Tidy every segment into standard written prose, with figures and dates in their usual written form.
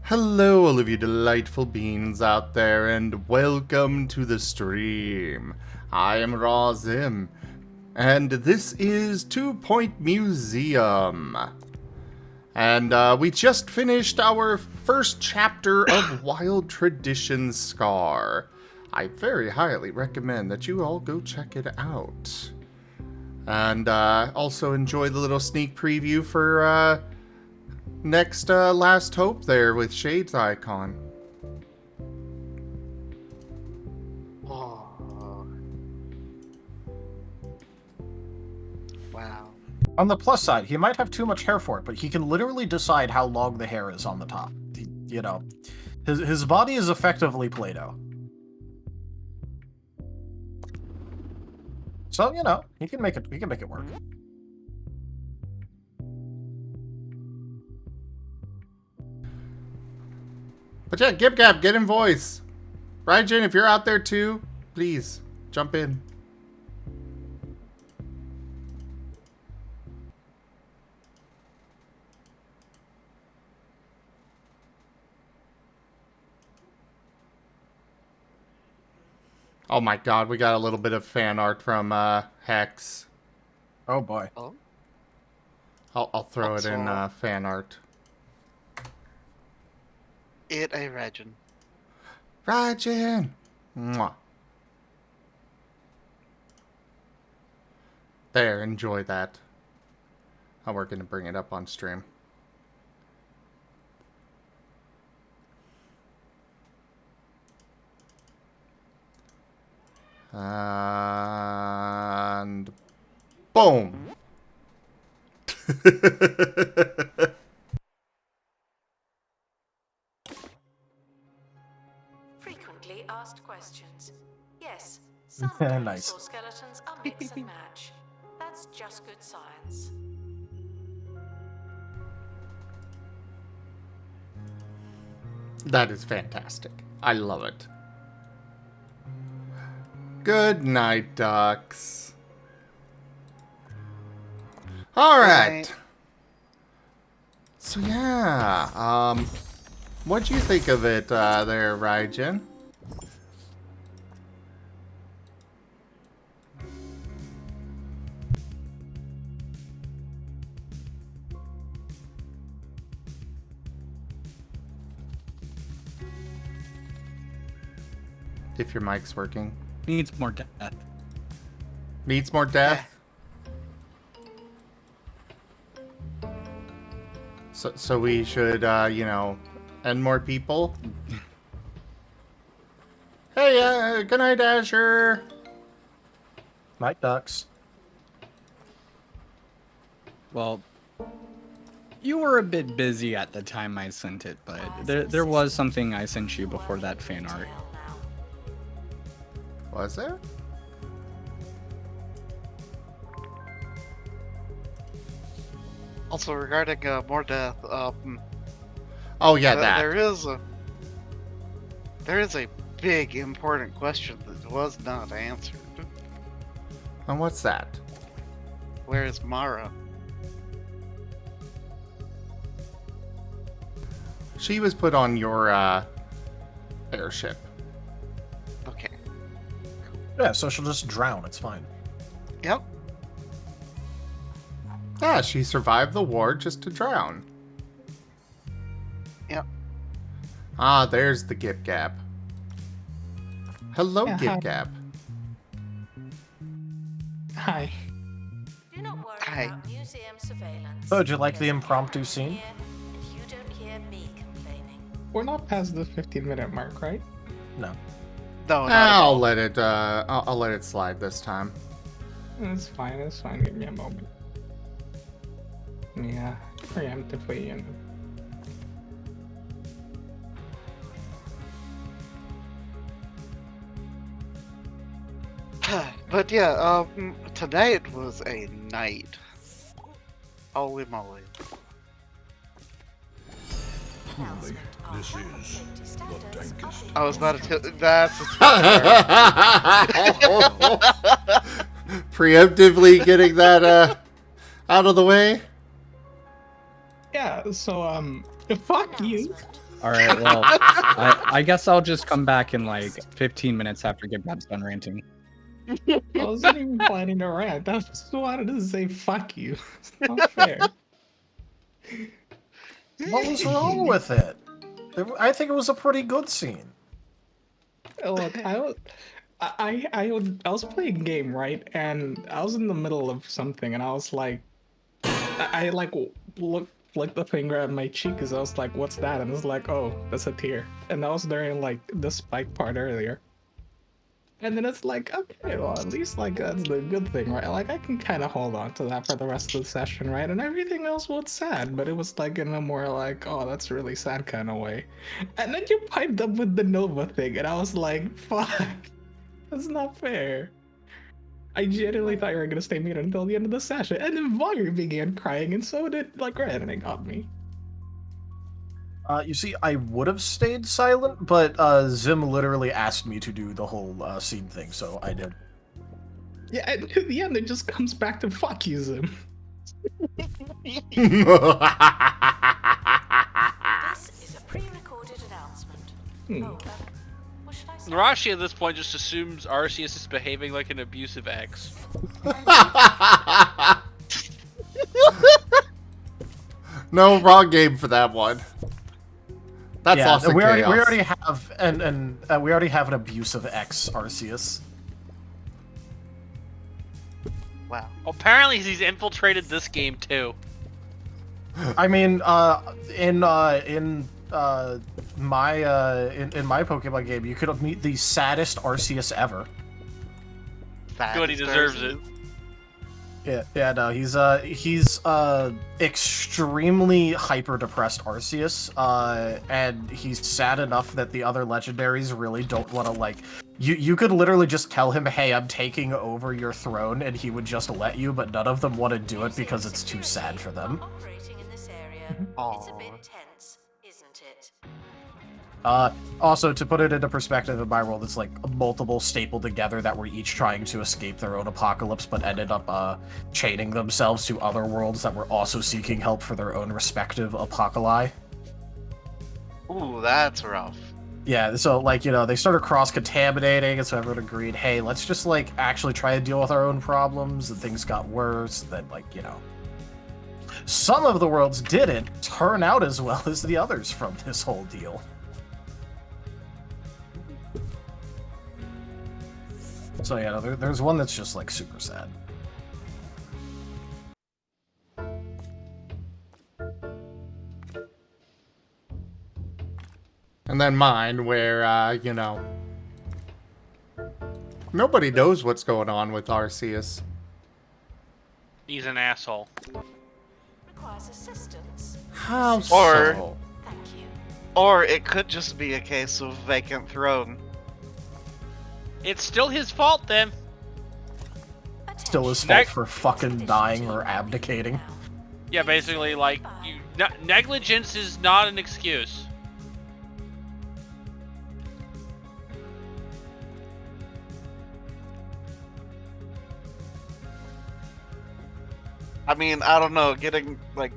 Hello, all of you delightful beings out there, and welcome to the stream. I am Razim, and this is 2 Point Museum. And we just finished our first chapter of Wild Traditions Scar. I very highly recommend that you all go check it out. And also enjoy the little sneak preview for next Last Hope there with Shade's icon. Oh. Wow. On the plus side, he might have too much hair for it, but he can literally decide how long the hair is on the top. You know, his body is effectively Play-Doh. So, you know, he can make it work. But yeah, Gib-Gab, get in voice. Raijin, if you're out there too, please, jump in. Oh my god, we got a little bit of fan art from Hex. Oh boy. Oh. I'll throw it in fan art. It a legend. Raijin! Mwah. There, enjoy that. Oh, we're gonna bring it up on stream. And boom! Frequently asked questions. Yes, some Nice. dinosaur skeletons are mix and match. That's just good science. That is fantastic. I love it. Good night, ducks. All right. So yeah, what'd you think of it there, Raijin? If your mic's working. Needs more death. Needs more death? So we should, you know, end more people? Hey, good night, Asher. Night ducks. Well, you were a bit busy at the time I sent it, but there was something I sent you before that fan art. Was there? Also regarding more death, Oh yeah, that. there is a big important question that was not answered. And what's that? Where is Mara? She was put on your airship. Okay. Yeah, so she'll just drown. It's fine. Yep. Yeah, she survived the war just to drown. Yep. Ah, there's the Gib-Gab. Hello, Yeah, hi. Gib-Gab. Hi. Do not worry Hi. about museum surveillance. So, did you like There's the a impromptu camera scene? here, and you don't hear me complaining. We're not past the 15-minute mark, right? No. No, not at all. I'll let it slide this time. It's fine, it's fine. Give me a moment. Yeah, preemptively, you know. But yeah, tonight was a night. Holy moly. Truly, this is the dankest. I was not that's Preemptively getting that out of the way. Yeah, so, fuck you. All right, well, I guess I'll just come back in like 15 minutes after Gibrad's done ranting. I wasn't even planning to rant. I just wanted to say fuck you. It's not fair. What was wrong with it? I think it was a pretty good scene. Look, I was playing a game, right? And I was in the middle of something, and I was like, I like flicked the finger at my cheek because I was like, "What's that?" And it's like, "Oh, that's a tear." And that was during like the spike part earlier. And then it's like, okay, well, at least like that's the good thing, right? Like I can kind of hold on to that for the rest of the session, right? And everything else was sad, but it was like in a more like, oh, that's really sad kind of way. And then you piped up with the Nova thing, and I was like, fuck, that's not fair. I genuinely thought you were gonna stay muted until the end of the session, and then Vogger began crying, and so did like Red, and it got me. You see, I would have stayed silent, but Zim literally asked me to do the whole scene thing, so I did. Yeah, and to the end, it just comes back to fuck you, Zim. This is a pre-recorded announcement. Oh, what should I say? Narashi at this point just assumes Arceus is behaving like an abusive ex. No, wrong game for that one. That's Yeah, lost in we chaos. already have we already have an abusive ex Arceus. Wow. Apparently he's infiltrated this game too. I mean, in my Pokemon game, you could meet the saddest Arceus ever. Good, he deserves it. Yeah, no, he's extremely hyper depressed Arceus, and he's sad enough that the other legendaries really don't want to like. You could literally just tell him, "Hey, I'm taking over your throne," and he would just let you, but none of them want to do it because it's too sad for them. Operating in this area. It's a bit tense, isn't it? Also, to put it into perspective, in my world, it's like multiple stapled together that were each trying to escape their own apocalypse, but ended up chaining themselves to other worlds that were also seeking help for their own respective apocalypse. Ooh, that's rough. Yeah, so, like, you know, they started cross-contaminating, and so everyone agreed, hey, let's just, like, actually try to deal with our own problems, and things got worse, then, like, you know. Some of the worlds didn't turn out as well as the others from this whole deal. So, yeah, no, there's one that's just, like, super sad. And then mine, where, you know, nobody knows what's going on with Arceus. He's an asshole. Requires assistance. How Or- so? Thank you. Or it could just be a case of vacant throne. It's still his fault then. Still his fault Neg- for fucking dying or abdicating. Yeah, basically, like, negligence is not an excuse. I mean, I don't know, getting, like,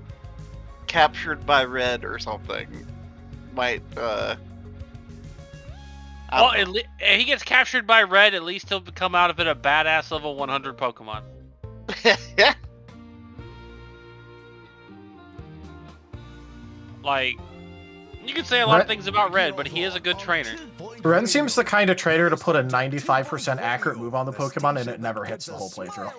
captured by Red or something might, I Well, don't know. if he gets captured by Red, at least he'll come out of it a badass level 100 Pokemon. Like, you can say a lot of things about Red, but he is a good trainer. Ren seems the kind of trainer to put a 95% accurate move on the Pokemon and it never hits the whole playthrough.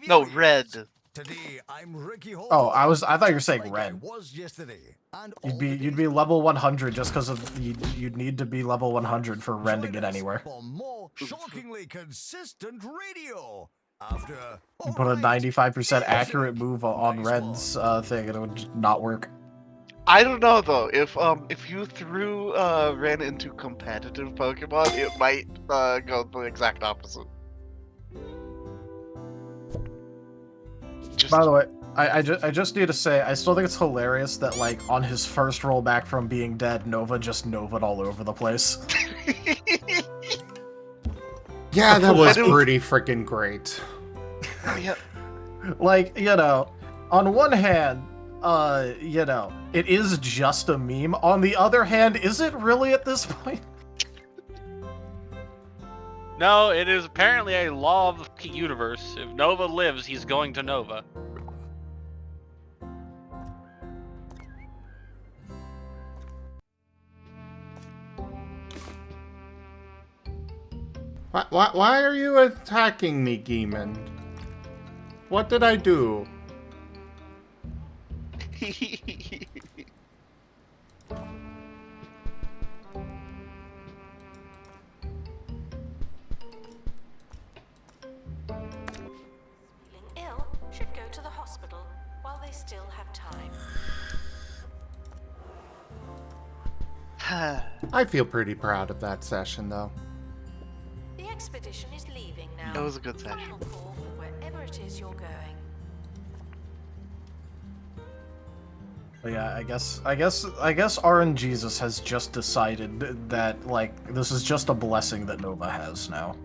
No, Red. Today, I'm Ricky Oh, I thought you were saying like Ren. I was yesterday, and You'd be level 100 just because of you'd need to be level 100 for Ren to get anywhere. For more shockingly consistent radio. After You put a 95% accurate move on Ren's thing and it would just not work. I don't know though. If you threw Ren into competitive Pokemon, it might go the exact opposite. Just By the way, I just need to say, I still think it's hilarious that, like, on his first roll back from being dead, Nova just Nova'd all over the place. Yeah, that was I don't- pretty freaking great. yeah, Like, you know, on one hand, you know, it is just a meme. On the other hand, is it really at this point? No, it is apparently a law of the universe. If Nova lives, he's going to Nova. Why are you attacking me, Geeman? What did I do? Feeling ill should go to the hospital while they still have time. I feel pretty proud of that session, though. The expedition is leaving now. It was a good session. Final call for wherever it is you're going. But yeah, I guess RNGesus has just decided that, like, this is just a blessing that Nova has now.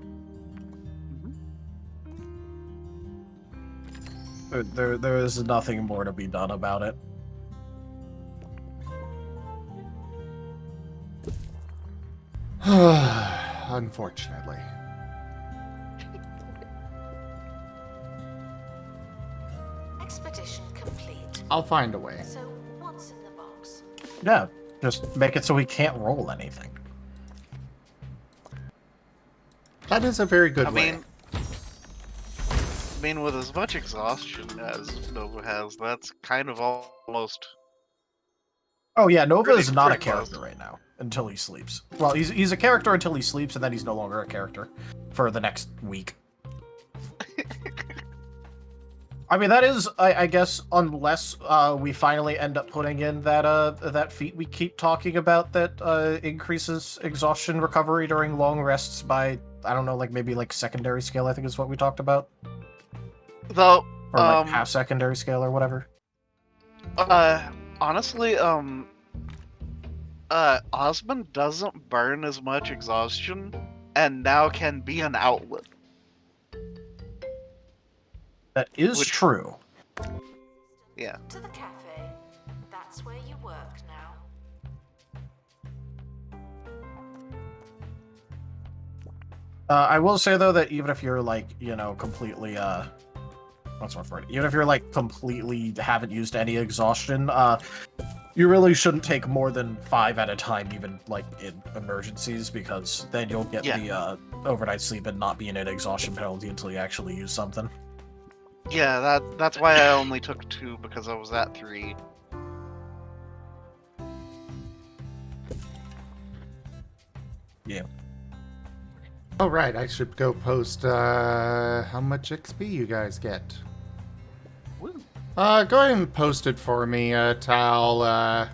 There is nothing more to be done about it. Unfortunately. Expedition complete. I'll find a way. So, what's in the box? Yeah, just make it so we can't roll anything. That is a very good I way. mean, with as much exhaustion as Nova has, that's kind of almost. Oh yeah, Nova Pretty- is not a pretty close. character right now until he sleeps. Well, he's a character until he sleeps, and then he's no longer a character for the next week. I mean, that is, I guess, unless we finally end up putting in that feat we keep talking about that increases exhaustion recovery during long rests by, I don't know, like maybe like secondary scale, I think is what we talked about, Though, or like half secondary scale or whatever. honestly, Osmond doesn't burn as much exhaustion, and now can be an outlet. That is Which- true. Yeah. To the cafe. That's where you work now. I will say though that even if you're like, you know, completely what's my word? Even if you're like completely haven't used any exhaustion, you really shouldn't take more than 5 at a time, even like in emergencies, because then you'll get the overnight sleep and not be in an exhaustion penalty until you actually use something. Yeah, that's why I only took 2, because I was at 3. Yeah. Oh, right, I should go post how much XP you guys get. Woo. Go ahead and post it for me, Tal.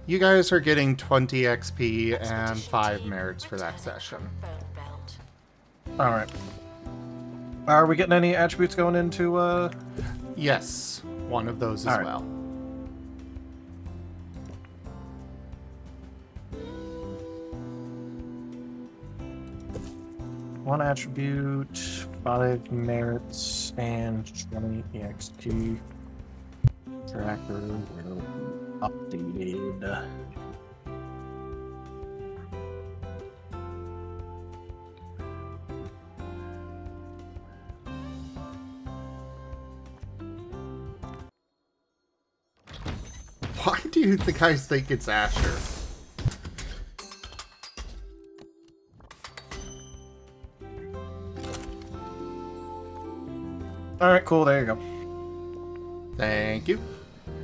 You guys are getting 20 XP and 5 merits for that session. Bone belt. Alright. Are we getting any attributes going into, Yes, one of those as All right. well. one attribute, 5 merits, and 20 EXP. Tracker will be updated. Why do you guys think it's Asher? Alright, cool, there you go. Thank you.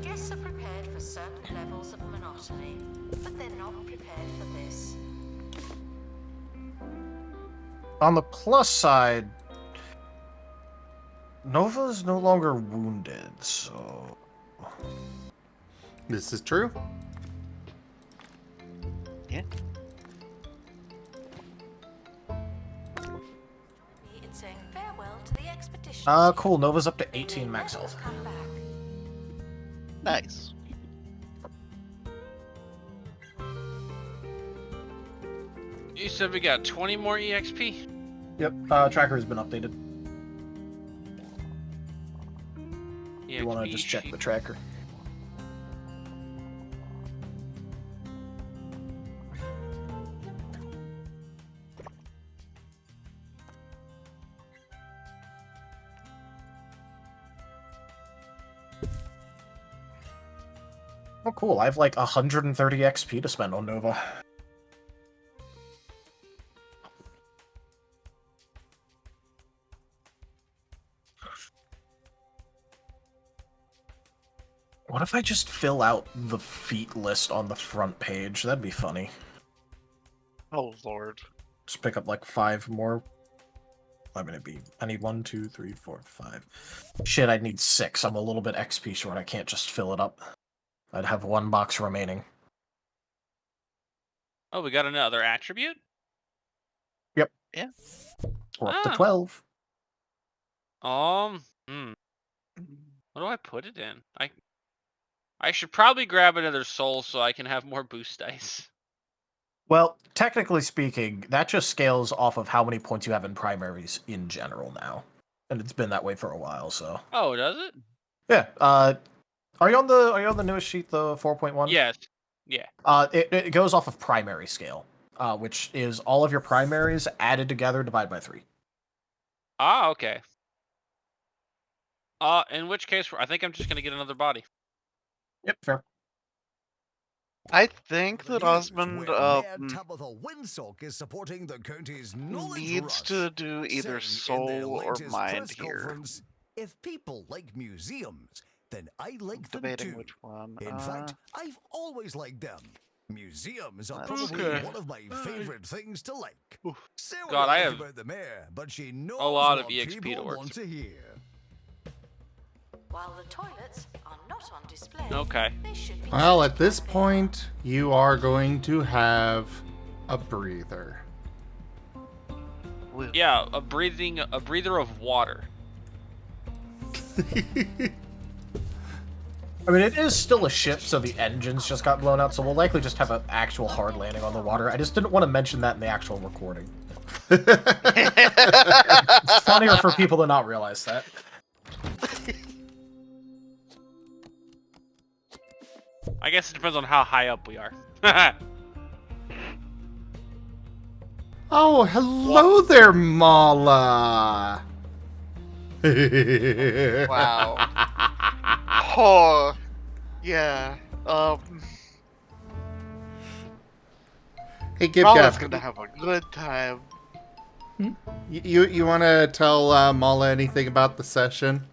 Guests are prepared for certain levels of monotony, but they're not prepared for this. On the plus side, Nova is no longer wounded, so... This is true. Yeah. Me in saying farewell to the expedition. Cool, Nova's up to 18 max Never health. come back. Nice. You said we got 20 more EXP? Yep, tracker has been updated. You want to just check the tracker. Oh, cool. I have like 130 XP to spend on Nova. What if I just fill out the feat list on the front page? That'd be funny. Oh lord. Just pick up like 5 more. I need 1, 2, 3, 4, 5. Shit, I'd need 6. I'm a little bit XP short. I can't just fill it up. I'd have 1 box remaining. Oh, we got another attribute? Yep. Yeah. We're up to Ah. 12. What do I put it in? I should probably grab another soul so I can have more boost dice. Well, technically speaking, that just scales off of how many points you have in primaries in general now. And it's been that way for a while, so. Oh, does it? Yeah, are you on the newest sheet, the 4.1? Yes. Yeah. It goes off of primary scale, which is all of your primaries added together divided by 3. Ah, okay. In which case, I think I'm just gonna get another body. Yep, fair. I think The that news Osmond where Mayor Tabitha Windsock is supporting the county's knowledge needs rush, to do either saying in their soul or latest mind press here. conference, if people like museums, then I like them Debating too. which one. In fact, I've always liked them. Museums are Let's probably see. one of my favorite things to like. Say what God, you I like have about the mayor, but she knows lot of what EXP to people work want to hear. While the toilets are not on display, Okay. they should be Well, checked at this when they point, you are going to have a breather. Yeah, a breather of water. I mean, it is still a ship, so the engines just got blown out, so we'll likely just have an actual hard landing on the water. I just didn't want to mention that in the actual recording. It's funnier for people to not realize that. I guess it depends on how high up we are. Oh, hello there, Mala. Wow. Oh, yeah. Hey, Gib Rala's Gab, gonna have a good time. you want to tell Mala anything about the session?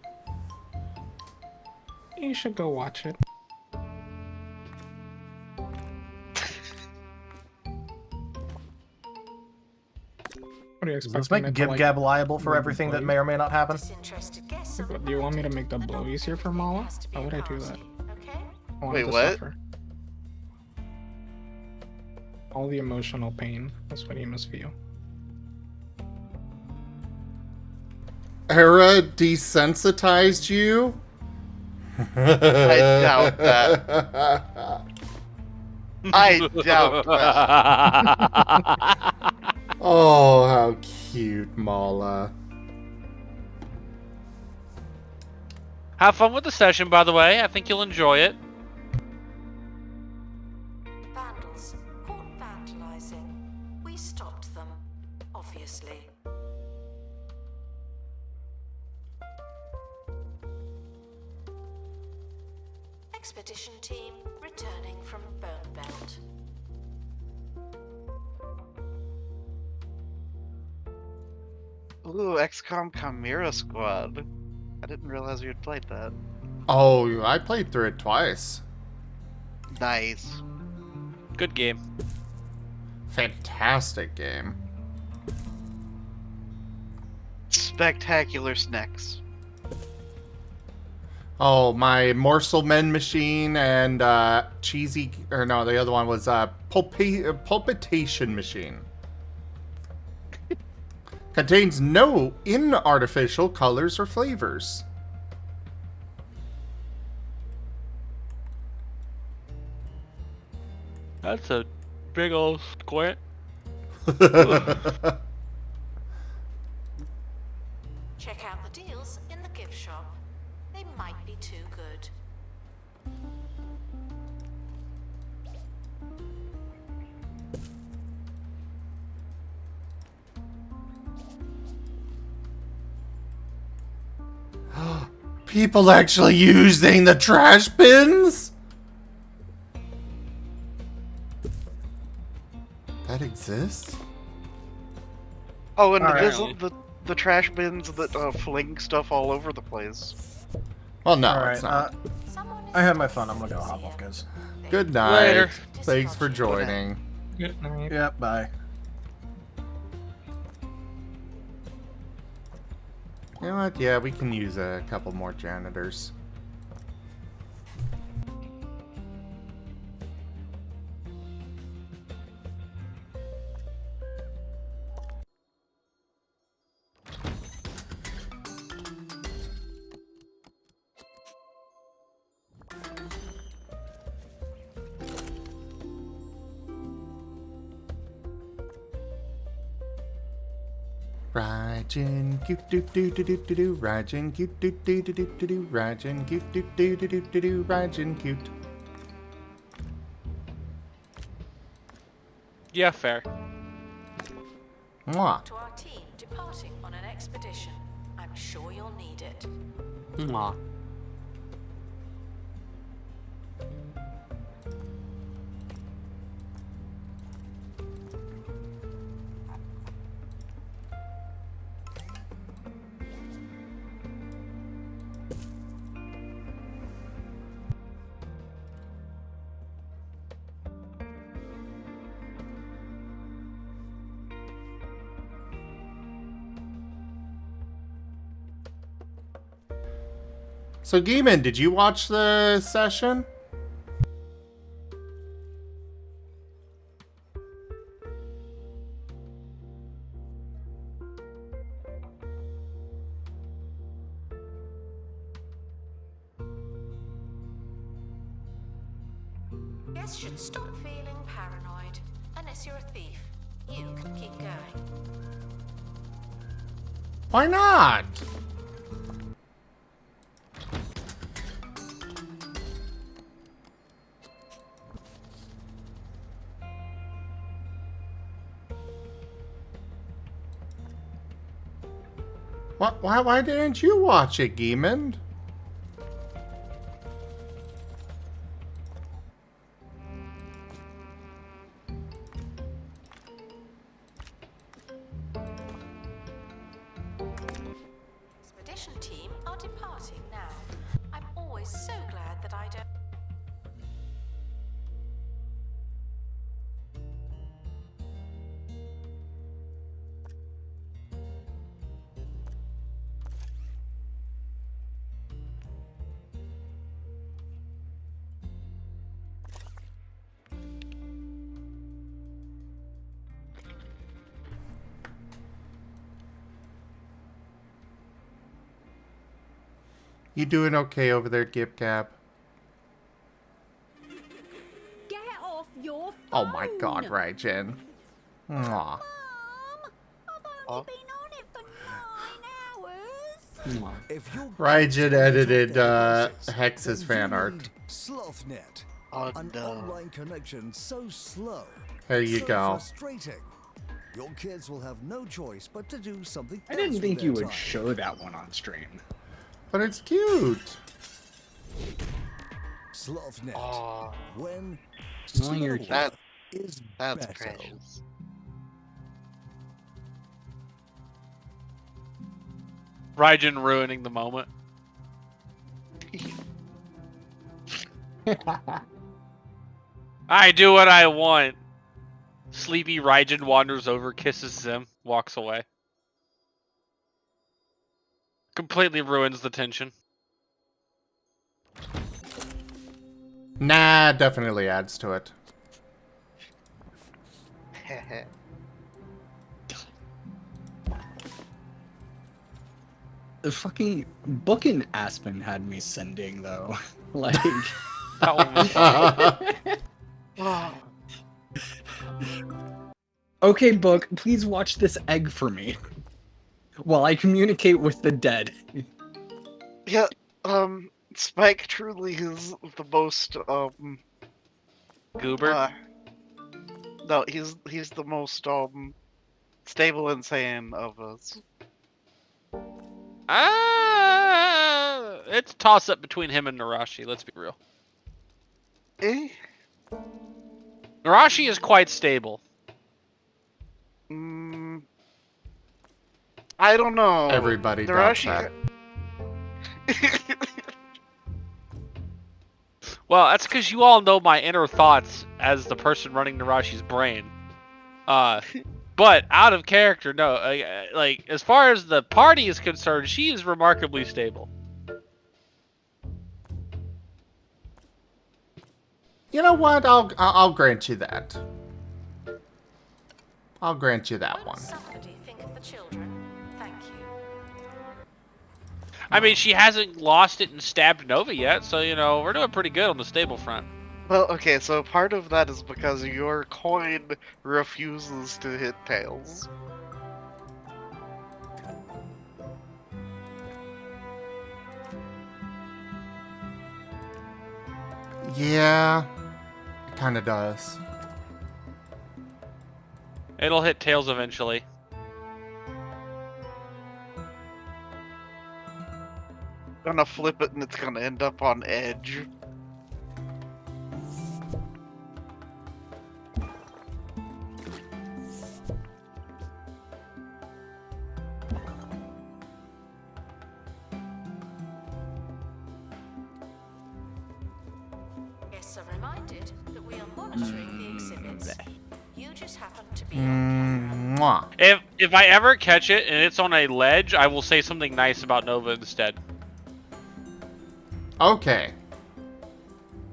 You should go watch it. What do you expect? Let's make Gib Gab liable for everything that may or may not happen. Disinterested guests on the Do you want me to Marten. make the blow easier for Mala? Has to be How a would I do that? party, okay? I want Wait, it to what? suffer. All the emotional pain. That's what he must feel. Era desensitized you? I doubt that. I doubt that. Oh, how cute, Mala. Have fun with the session, by the way. I think you'll enjoy it. Vandals caught vandalizing. We stopped them, obviously. Expedition team returning from Bone Belt. Ooh, XCOM Chimera Squad. I didn't realize you had played that. Oh, I played through it twice. Nice. Good game. Fantastic game. Spectacular snacks. Oh, my Morsel Men machine and cheesy, or no, the other one was pulpitation machine. Contains no inartificial colors or flavors. That's a big old squint. Check out the deals in the gift shop. They might be too good. People actually using the trash bins? That exists? Oh, and Alright. there's the trash bins that fling stuff all over the place. Well, no, Alright, it's not. Someone is I had my in fun. the I'm gonna go hop museum. off, guys. Good night. Later. Thanks for joining. Good night. Yep, bye. You know what? Yeah, we can use a couple more janitors. Raijin, cute doo doo doo doo doo doo, Raijin, cute doo doo doo doo doo doo, Raijin, cute doo doo doo doo doo doo, Raijin, cute. Yeah, fair. Mwah. To our team departing on an expedition. I'm sure you'll need it. Mwah. So, Geeman, did you watch the session? Guess should stop feeling paranoid. Unless you're a thief. You can keep going. Why not? Why didn't you watch it, Geeman? Expedition team are departing now. I'm always so glad that I don't. You doing okay over there, Gip Cap? Get off your phone! Oh my god, Raijin. Mwah. Mom, I've only been on it for 9 hours. If you're Raijin edited Hex's fan art. SlothNet. Oh An no. online connection so slow. There you so go. Frustrating. Your kids will have no choice but to do something. I didn't else think with you their would time. show that one on stream. But it's cute. SlothNet. Oh, When Well, you're slower That- is that's better. precious. Raijin ruining the moment. I do what I want. Sleepy Raijin wanders over, kisses Zim, walks away. Completely ruins the tension. Nah, definitely adds to it. The fucking book in Aspen had me sending though. Like That one was funny. Oh, okay, book, please watch this egg for me. While I communicate with the dead. yeah, Spike truly is the most, Goober. no, he's the most, stable and sane of us. It's a toss up between him and Narashi, let's be real. Eh? Narashi is quite stable. I don't know. Everybody doubts Narashi. that. Well, that's because you all know my inner thoughts as the person running Narashi's brain. But out of character, no. Like, as far as the party is concerned, she is remarkably stable. You know what? I'll grant you that. I'll grant you that Won't one. somebody think of the children? Thank you. I mean, she hasn't lost it and stabbed Nova yet, so, you know, we're doing pretty good on the stable front. Well, okay, so part of that is because your coin refuses to hit tails. Yeah, it kind of does. It'll hit tails eventually. Gonna flip it and it's gonna end up on edge. Guests are reminded that we are monitoring the exhibits. You just happen to be on camera. Mwah. If I ever catch it and it's on a ledge, I will say something nice about Nova instead. Okay.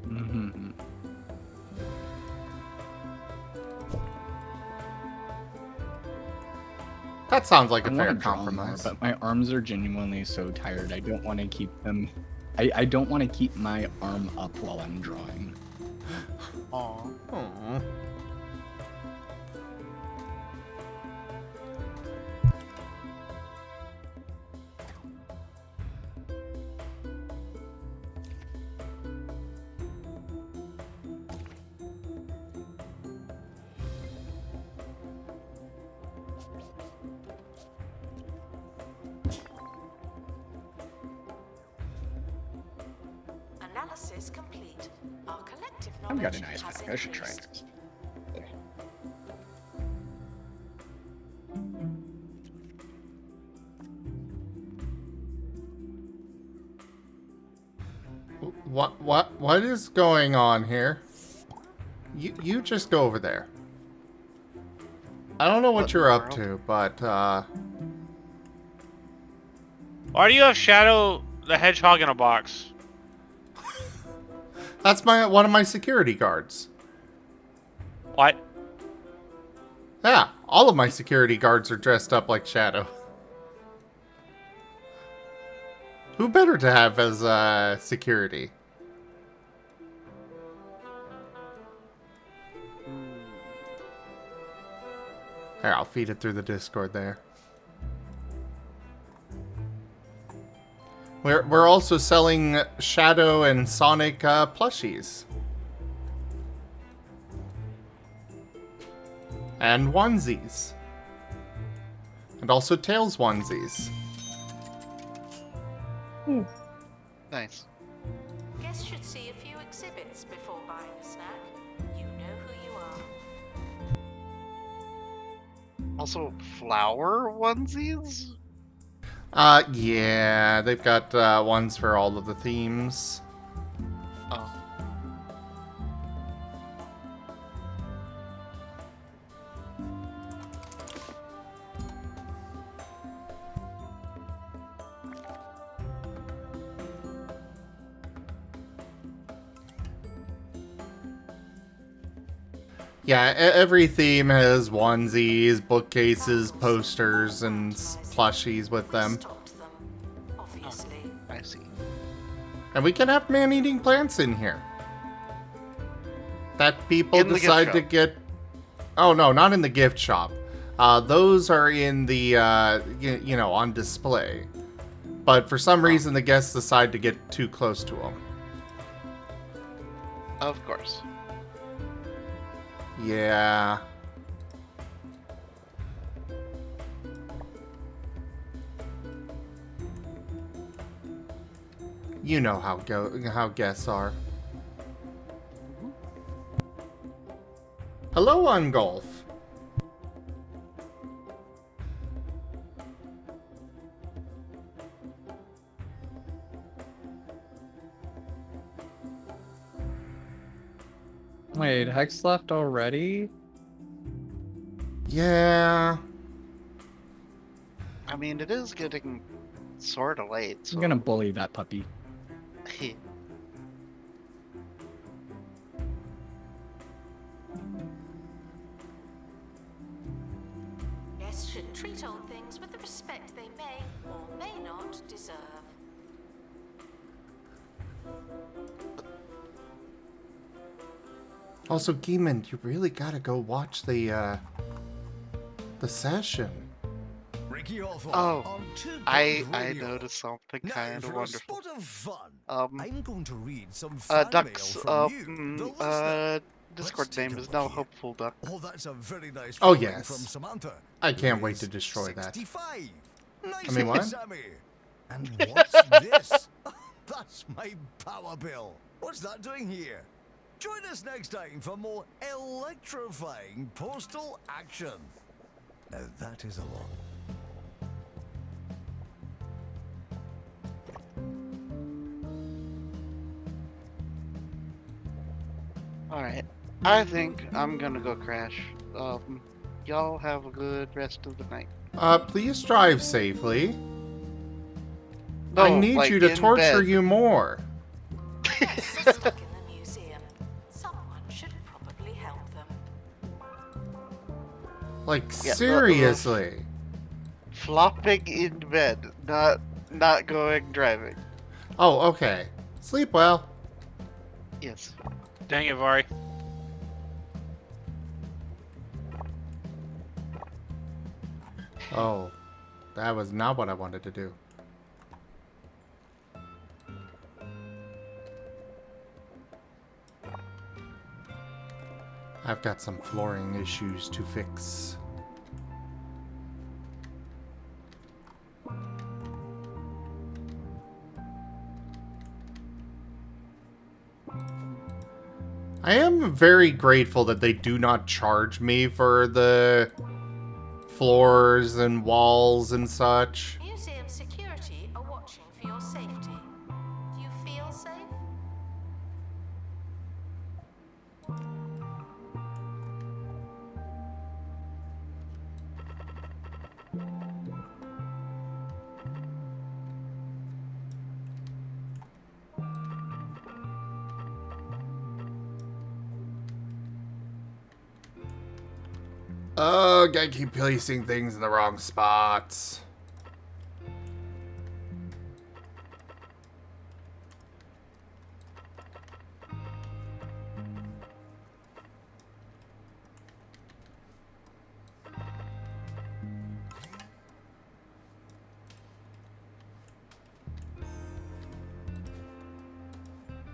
Mhm. That sounds like I a wanna fair draw more, compromise. but my arms are genuinely so tired. I don't want to keep them. I don't want to keep my arm up while I'm drawing. Aw. Aw. Analysis complete. Our collective I've knowledge got a nice has back. I should try increased. this. What is going on here? You just go over there. I don't know what you're up to, but Why do you have Shadow the Hedgehog in a box? that's one of my security guards. What? Yeah, all of my security guards are dressed up like Shadow. Who better to have as security? Here, I'll feed it through the Discord there. We're also selling Shadow and Sonic plushies. And onesies. And also Tails onesies. Nice. Guests should see a few exhibits before buying a snack. You know who you are. Also, flower onesies? Yeah, they've got ones for all of the themes. Oh. Yeah, every theme has onesies, bookcases, posters, and plushies with them. Stocked them, obviously. I see. And we can have man-eating plants in here. That people In the gift decide to shop. get... Oh, no, not in the gift shop. Those are in the, you know, on display. But for some reason, the guests decide to get too close to them. Of course. Yeah. You know how guests are. Hello, Ungolf. Wait, Hex left already? Yeah. I mean, it is getting sort of late. So. I'm gonna bully that puppy. Guests should treat old things with the respect they may or may not deserve. Also, Geeman, you really gotta go watch the session. Ricky Hawthorne Oh, on 2 I Radio. noticed something Now, kind of for a wonderful. spot of fun, Um, I'm going to read some fan mail Duck's from you, the listener. Discord Let's take name a is look now here. Hopeful Duck. Oh, that's a very nice Oh, drawing yes. from Samantha. I can't who wait to is destroy that. 65. Nice I mean, what? Sammy. And what's this? That's my power bill. What's that doing here? Join us next time for more electrifying postal action. Now that is a lot. Alright. I think I'm gonna go crash. Y'all have a good rest of the night. Please drive safely. No, I need like you to in torture bed. you more. Guests are stuck in the museum. Someone should probably help them. Like, Yeah, seriously. Flopping in bed, not going driving. Oh, okay. Sleep well. Yes. Dang it, Vari. Oh, that was not what I wanted to do. I've got some flooring issues to fix. I am very grateful that they do not charge me for the floors and walls and such. Museum security are watching for your safety. Do you feel safe? Ugh, I keep placing things in the wrong spots.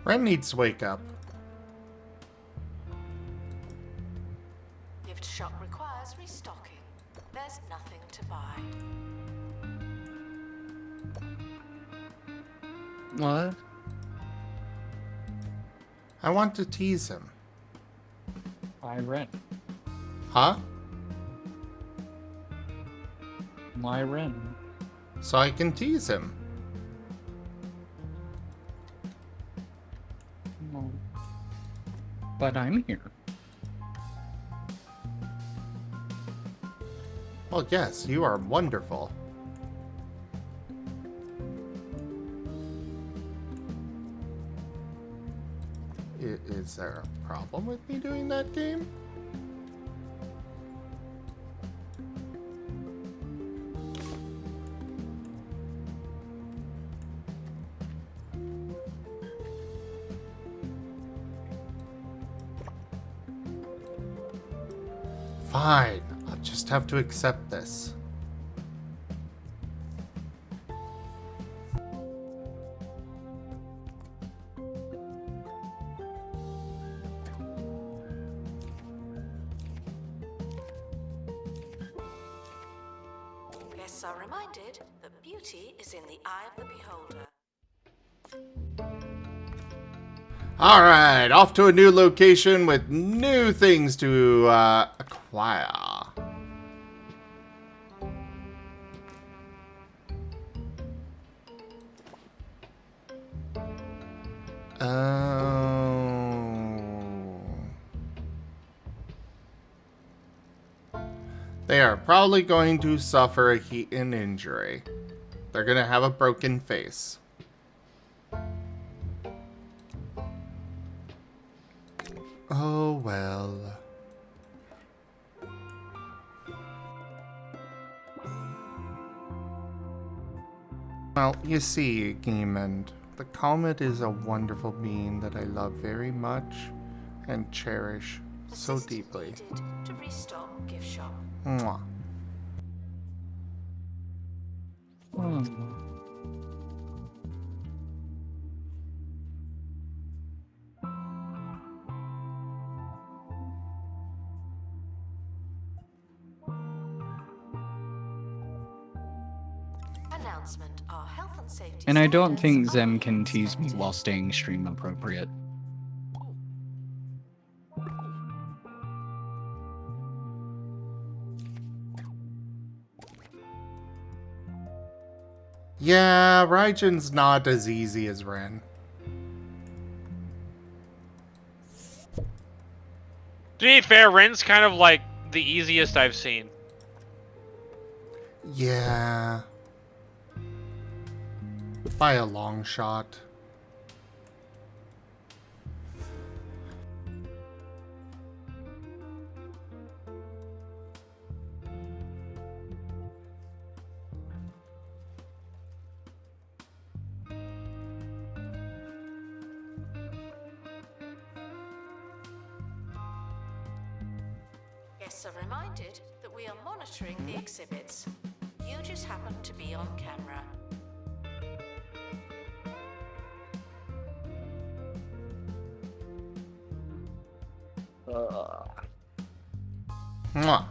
Ren needs to wake up. Gift shop requires restocking. There's nothing to buy. What? I want to tease him. I Ren. Huh? Why Ren? So I can tease him. Well, but I'm here. Well, yes, you are wonderful. Is there a problem with me doing that game? Fine, I'll just have to accept this. Guests are reminded that beauty is in the eye of the beholder. Alright, off to a new location with new things to acquire. Oh. They are probably going to suffer an injury. They're gonna have a broken face. Oh well. Well, you see, Geemond, the comet is a wonderful being that I love very much and cherish so Assistance deeply. needed to restock gift shop. Mwah. Announcement: our health and safety And I don't think standards Zem are can tease me respected. while staying stream appropriate. Yeah, Raijan's not as easy as Ren. To be fair, Ren's kind of like the easiest I've seen. Yeah. By a long shot. Guests are reminded that we are monitoring the exhibits. You just happen to be on camera. Mwah.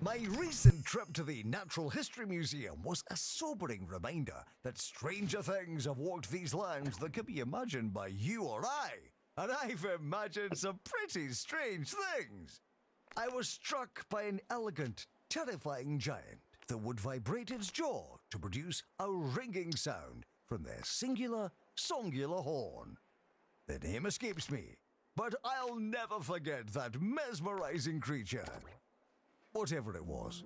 My recent trip to the Natural History Museum was a sobering reminder that stranger things have walked these lands than can be imagined by you or I. And I've imagined some pretty strange things. I was struck by an elegant, terrifying giant that would vibrate its jaw to produce a ringing sound from their singular, songular horn. The name escapes me, but I'll never forget that mesmerizing creature. Whatever it was.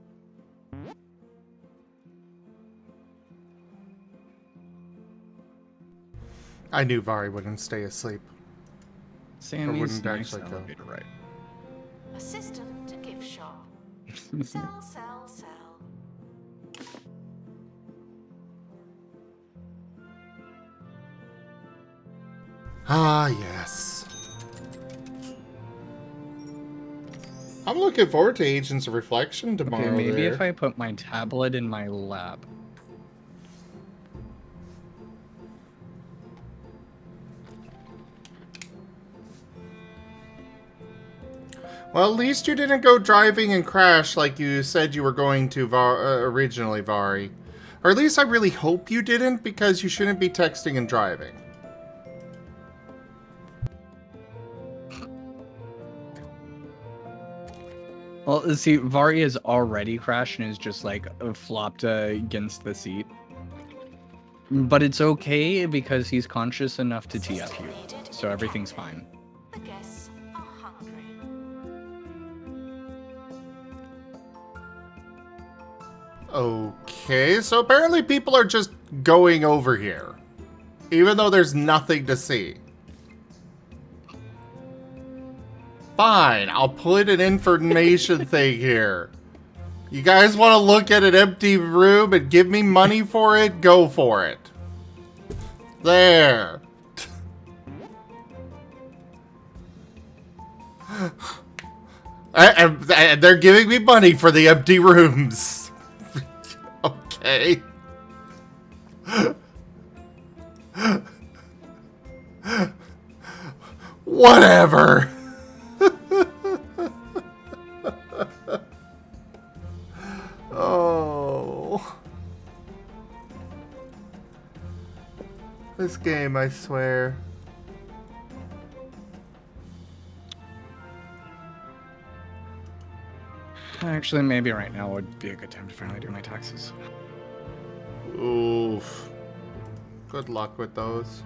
I knew Vari wouldn't stay asleep. Sammy's wouldn't next actually go. elevator ride. Assistant to gift shop. Sell, sell, sell. Ah, yes. I'm looking forward to Agents of Reflection tomorrow. Okay, maybe there. if I put my tablet in my lap. Well, at least you didn't go driving and crash like you said you were going to originally, Vari. Or at least I really hope you didn't, because you shouldn't be texting and driving. Well, see, Vari has already crashed and is just like flopped against the seat. But it's okay because he's conscious enough to TF you, so everything's fine. The guests are hungry. Okay, so apparently people are just going over here. Even though there's nothing to see. Fine, I'll put an information thing here. You guys want to look at an empty room and give me money for it? Go for it. There. And they're giving me money for the empty rooms. Okay. Whatever. Oh. This game, I swear. Actually, maybe right now would be a good time to finally do my taxes. Oof. Good luck with those.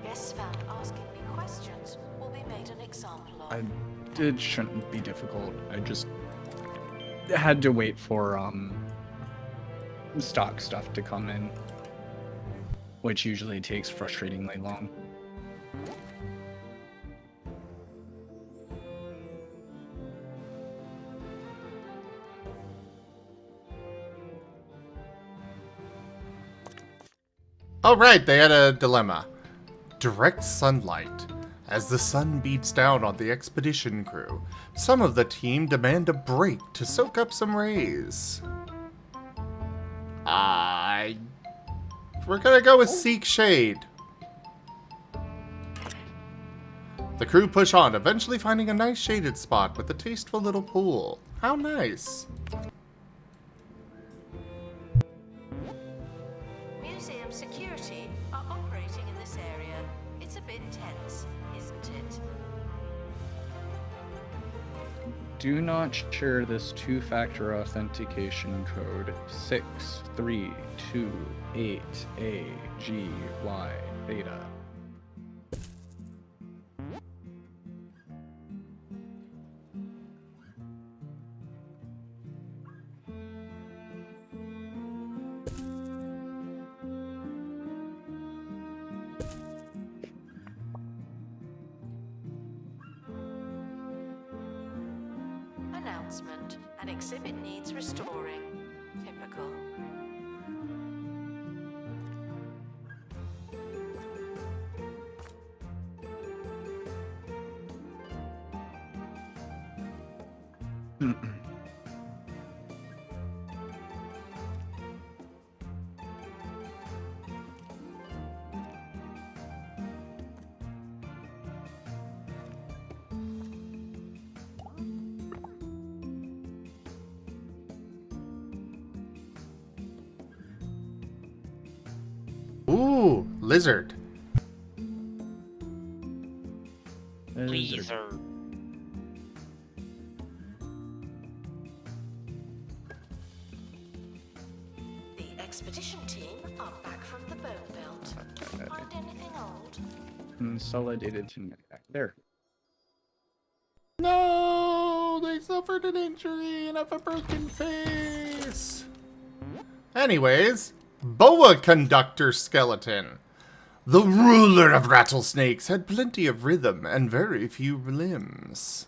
Guests found asking me questions will be made an example of. It shouldn't be difficult. I just had to wait for stock stuff to come in, which usually takes frustratingly long. Oh, right, they had a dilemma. Direct sunlight. As the sun beats down on the expedition crew, some of the team demand a break to soak up some rays. We're gonna go with Seek Shade. The crew push on, eventually finding a nice shaded spot with a tasteful little pool. How nice. Museum security are operating in this area. It's a bit tense, isn't it? Do not share this two-factor authentication code 6328AGY Theta. Announcement. An exhibit needs restoring. Typical. Ooh, lizard. Please, sir. The expedition team are back from the bone belt. Find anything old? Consolidated to there. No, they suffered an injury and have a broken face. Anyways, boa conductor skeleton. The ruler of rattlesnakes had plenty of rhythm and very few limbs.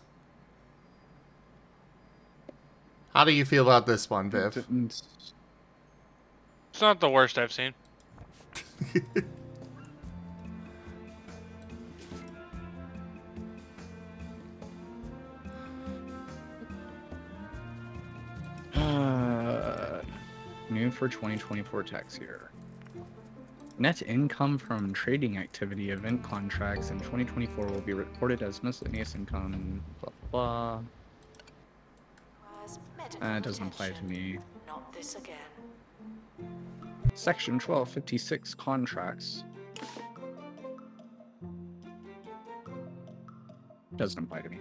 How do you feel about this one, Viv? It's not the worst I've seen. New for 2024 tax year. Net income from trading activity event contracts in 2024 will be reported as miscellaneous income, blah blah. It doesn't apply to me. Not this again. Section 1256 contracts. Doesn't apply to me.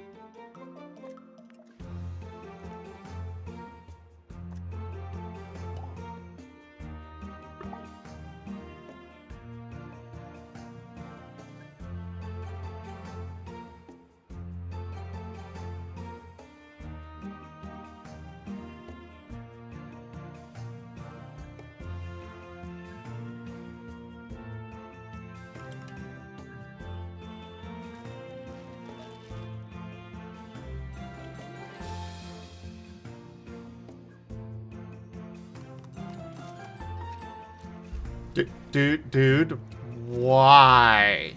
Dude, why?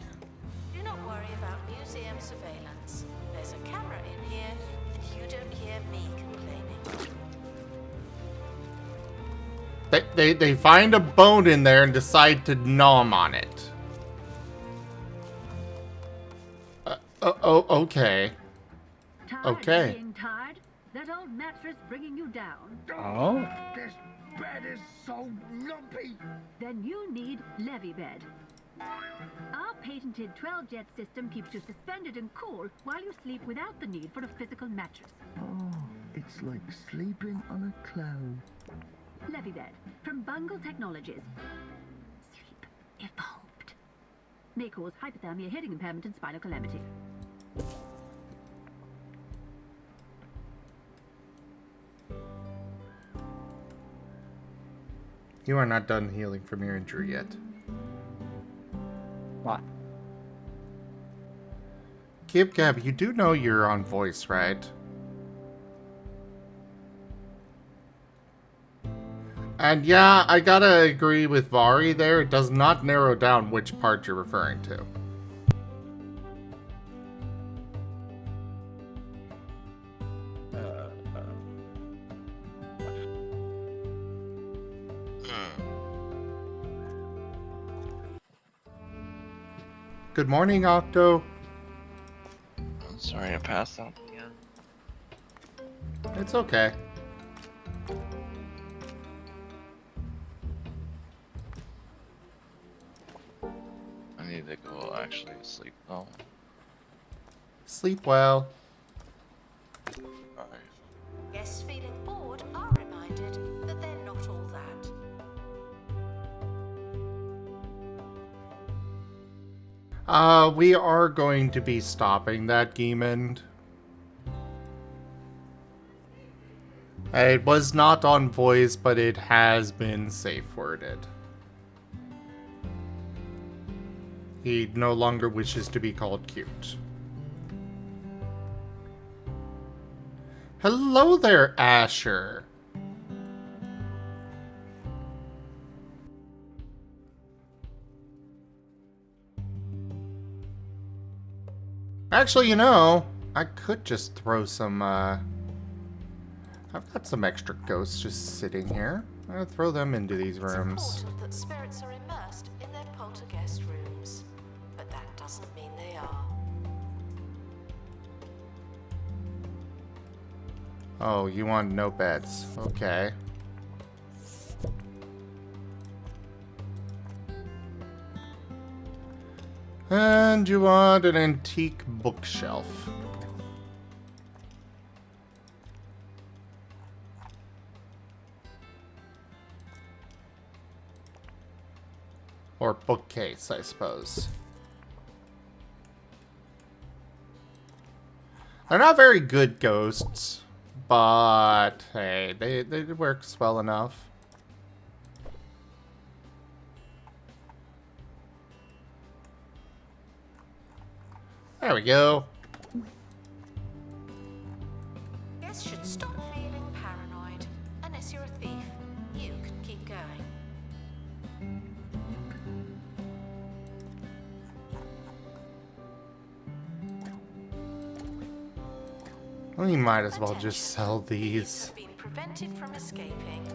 Do not worry about museum surveillance. There's a camera in here, and you don't hear me complaining. They find a bone in there and decide to nom on it. Okay. Tired Okay. of being tired? That old mattress bringing you down? Oh. This bed is so lumpy. Then you need Levy Bed. Our patented 12-jet system keeps you suspended and cool while you sleep without the need for a physical mattress. Oh, It's like sleeping on a cloud. Levy bed from Bungle Technologies. Sleep evolved. May cause hypothermia, hearing impairment, and spinal calamity. You are not done healing from your injury yet. What? Gib Gab, you do know you're on voice, right? And yeah, I gotta agree with Vari there. It does not narrow down which part you're referring to. Good morning, Octo. I'm sorry I passed out again. It's okay. I need to go actually sleep though. Sleep well. Alright. Guests feeling bored are reminded that they're not all that. We are going to be stopping that Geemond. It was not on voice, but it has been safe worded. He no longer wishes to be called cute. Hello there, Asher. Actually, you know, I could just throw some, I've got some extra ghosts just sitting here. I'll throw them into these rooms. It's important that spirits are immersed in their poltergeist rooms, but that doesn't mean they are. Oh, you want no beds. Okay. And you want an antique bookshelf. Or bookcase, I suppose. They're not very good ghosts, but hey, they works well enough. There we go. Guests should stop feeling paranoid. Unless you're a thief, you can keep going. We might as well just sell these. Have been prevented from escaping.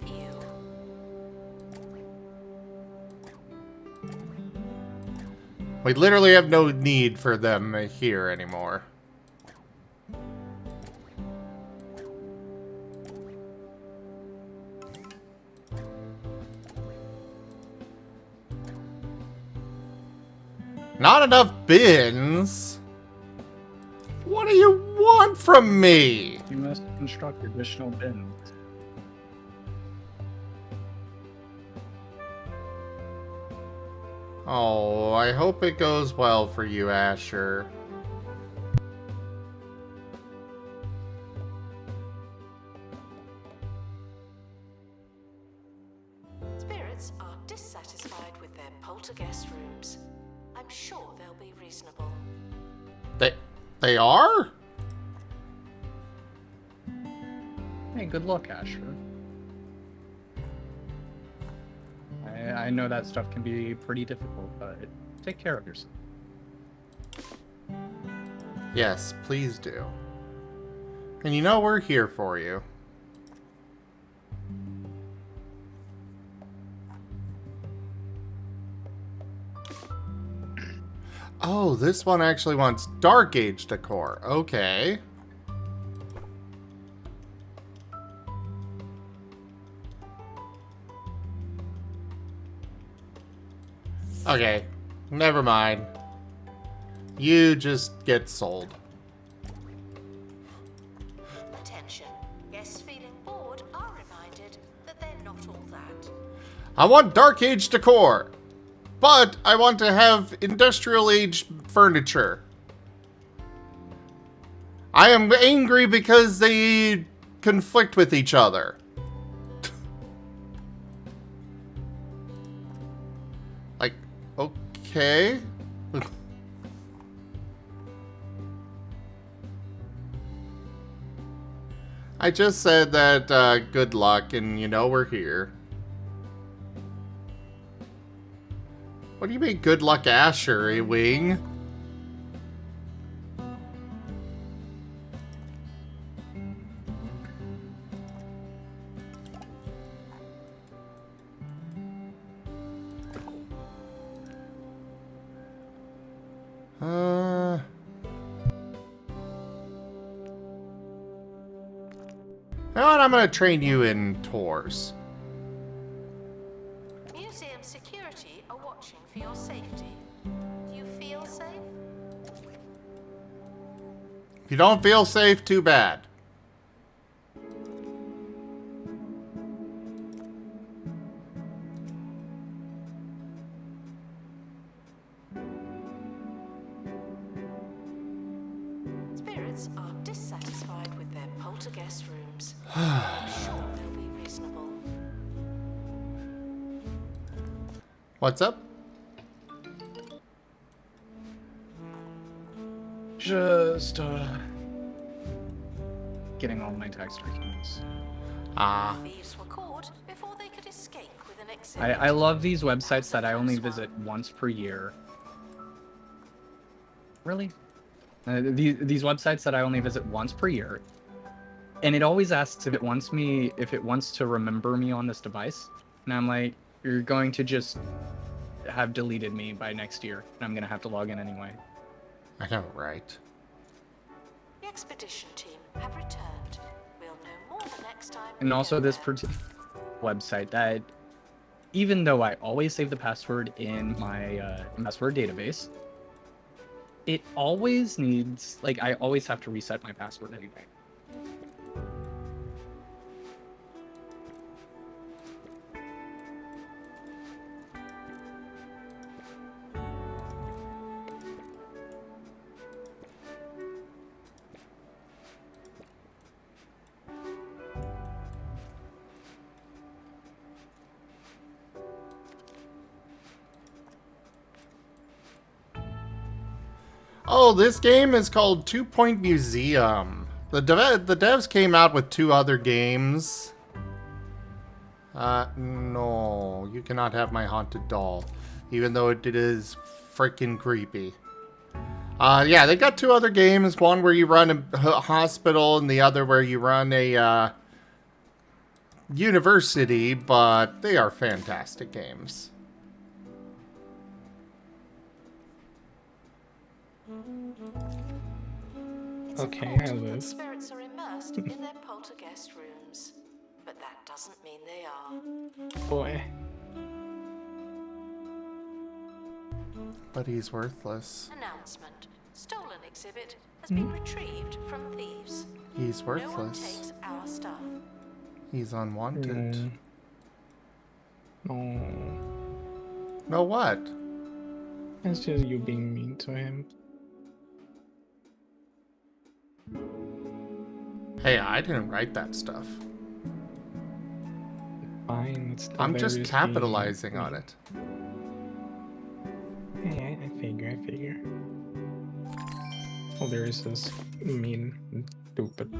Phew. We literally have no need for them here anymore. Not enough bins? What do you want from me? You must construct additional bins. Oh, I hope it goes well for you, Asher. Spirits are dissatisfied with their poltergeist rooms. I'm sure they'll be reasonable. They are? Hey, good luck, Asher. I know that stuff can be pretty difficult, but take care of yourself. Yes, please do. And you know we're here for you. Oh, this one actually wants Dark Age decor. Okay. Okay, never mind. You just get sold. attention. Guests feeling bored are reminded that they're not all that. I want Dark Age decor, but I want to have Industrial Age furniture. I am angry because they conflict with each other. Like, okay. I just said that good luck and you know we're here. What do you mean good luck Asher, eh, Wing? You know what? I'm gonna train you in tours. Museum security are watching for your safety. Do you feel safe? If you don't feel safe, too bad. Spirits are dissatisfied with their poltergeist rooms. I'm sure they'll be reasonable. What's up? Just getting all my tax returns. Thieves were caught before they could escape with an exhibit. I love these websites that I only visit once per year. Really? These websites that I only visit once per year, and it always asks if it wants to remember me on this device, and I'm like, you're going to just have deleted me by next year, and I'm gonna have to log in anyway. I know, right? The expedition team have returned. We'll know more the next time. And also this website that, even though I always save the password in my password database, it always needs, like, I always have to reset my password anyway. Oh, this game is called 2 Point Museum. The devs came out with 2 other games. No, you cannot have my haunted doll, even though it is freaking creepy. Yeah, they got 2 other games. One where you run a hospital, and the other where you run a university. But they are fantastic games. It's Okay, I important that live. spirits are immersed in their poltergeist rooms, but that doesn't mean they are. Boy. But he's worthless. Announcement. Stolen exhibit has been retrieved from thieves. He's No one worthless. takes our stuff. He's unwanted. No. No what? It's just you being mean to him. Hey, I didn't write that stuff. Fine, it's still I'm just being capitalizing on mean. it. Yeah, I figure. Oh, there is this mean, stupid.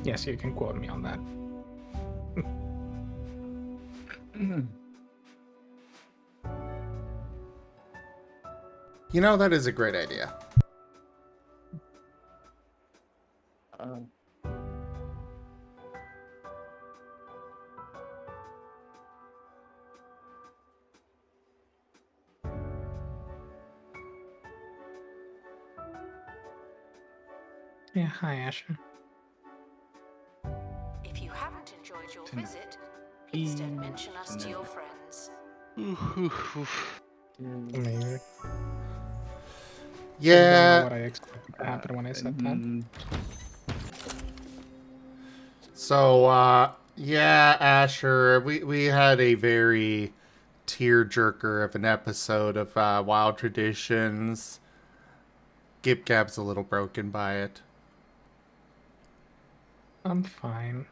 Yes, you can quote me on that. You know, that is a great idea. Yeah, hi, Asher. If you haven't enjoyed your visit, please don't mention us to your friends. Maybe. I don't know Yeah. what I expected to happen when I said that. So, yeah, Asher, we had a very tearjerker of an episode of Wild Traditions. Gib Gab's a little broken by it. I'm fine.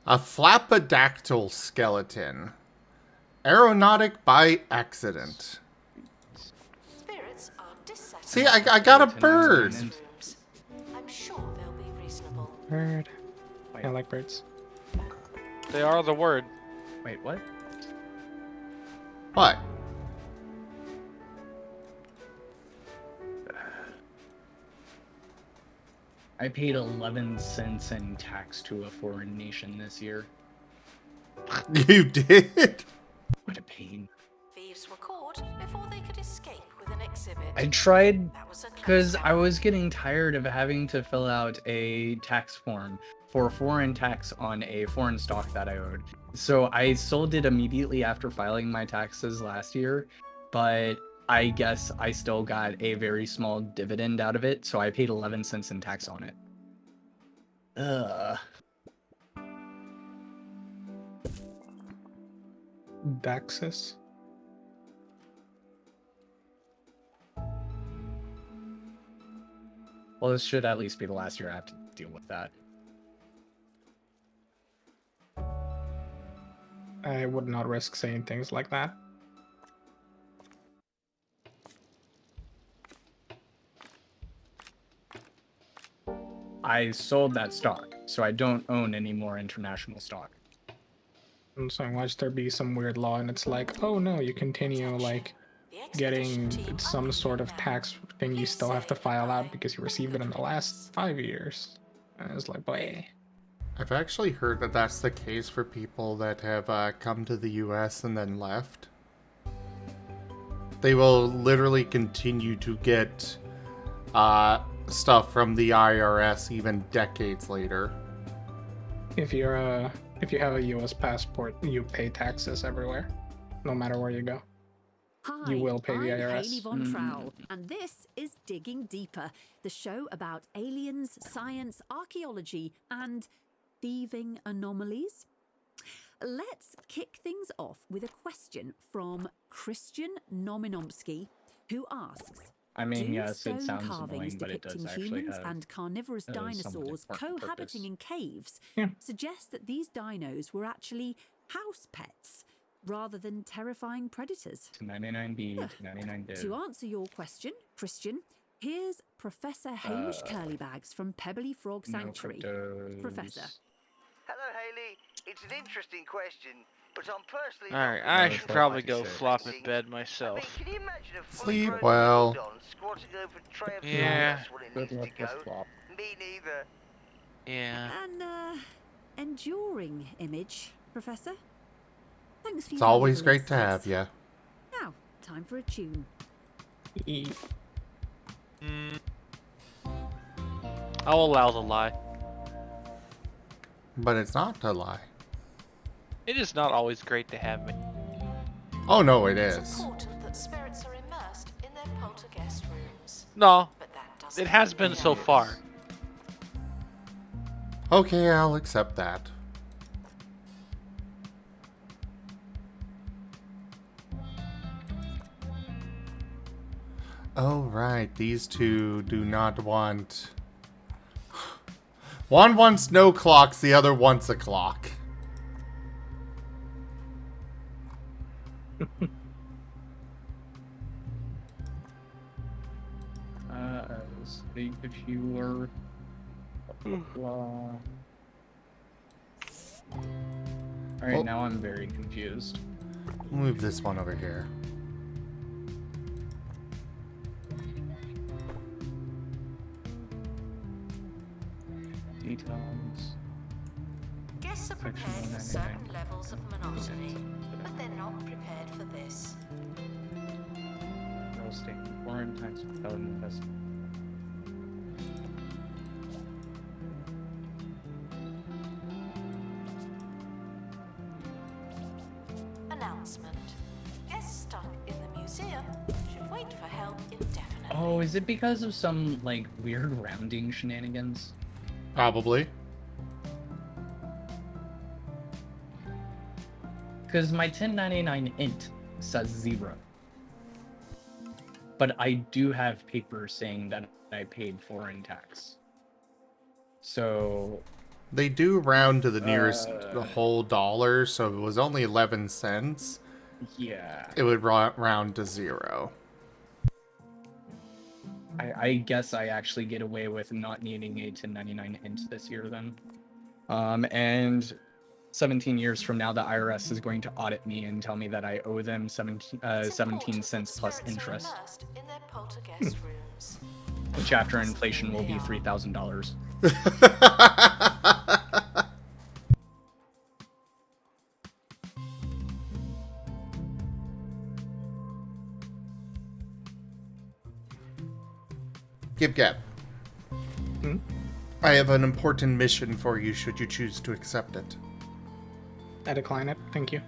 A flapodactyl skeleton. Aeronautic by accident. Spirits are dissatisfied. See, I got a bird. I'm sure they'll be reasonable. Bird. I like birds. They are the word. Wait, what? What? I paid 11 cents in tax to a foreign nation this year. You did? What a pain. Thieves were caught before they could escape with an exhibit. I tried That was a close because I call. was getting tired of having to fill out a tax form for foreign tax on a foreign stock that I owed. So I sold it immediately after filing my taxes last year, but I guess I still got a very small dividend out of it, so I paid 11 cents in tax on it. Ugh. Daxus. Well, this should at least be the last year I have to deal with that. I would not risk saying things like that. I sold that stock, so I don't own any more international stock. And so I watched there be some weird law, and it's like, oh no, you continue like getting some sort of tax thing you still have to file out because you received it in the last 5 years. And it's like, boy. I've actually heard that that's the case for people that have come to the US and then left. They will literally continue to get stuff from the IRS even decades later. If you have a U.S. passport, you pay taxes everywhere, no matter where you go. Hi, You will pay the I'm IRS. Hayley Von Trowell, and this is Digging Deeper, the show about aliens, science, archaeology, and thieving anomalies. Let's kick things off with a question from Christian Nominomsky, who asks, I mean, do yes, stone it sounds carvings annoying, but it depicting does actually humans have and carnivorous somewhat dinosaurs important cohabiting purpose. in caves Yeah. suggest that these dinos were actually house pets rather than terrifying predators? To 99B, to 99 To answer your question, Christian, here's Professor Hamish Curlybags from Pebbly Frog Sanctuary. Professor. Hello, Hayley. It's an interesting question, but I'm personally Alright, not I convinced should by probably this go sort of flop in thing. bed I mean, myself. can you imagine a fully Sleep grown well. megalodon squatting over a tray of Yeah. cigarettes when it Good needs luck to with go? flop. Me neither. Yeah. An enduring image, Professor. Thanks for It's your always valuable great to have insights. you. Now, time for a tune. I'll allow the lie. But it's not a lie. It is not always great to have me. Oh no, it It's is. important that spirits are immersed in their poltergeist rooms. No, But that doesn't it has mean been they so are. far. Okay, I'll accept that. Oh right, these two do not want... One wants no clocks, the other wants a clock. Speak if you were... Alright, Oh. now I'm very confused. Move this one over here. Details. Guests are Section prepared for 199. certain levels of monotony, but they're not prepared for this. Real estate. Foreign tax without investment. stuck in the museum should wait for help indefinitely. Oh, is it because of some, like, weird rounding shenanigans? Probably. Because my 1099 int says 0. But I do have paper saying that I paid foreign tax. So... They do round to the nearest whole dollar, so if it was only 11 cents, yeah. it would round to 0. I guess I actually get away with not needing a 1099 int this year then. And 17 years from now, the IRS is going to audit me and tell me that I owe them 17 cents plus interest. Which after inflation will be $3,000. Gib-Gab. Hmm? I have an important mission for you should you choose to accept it. I decline it. Thank you.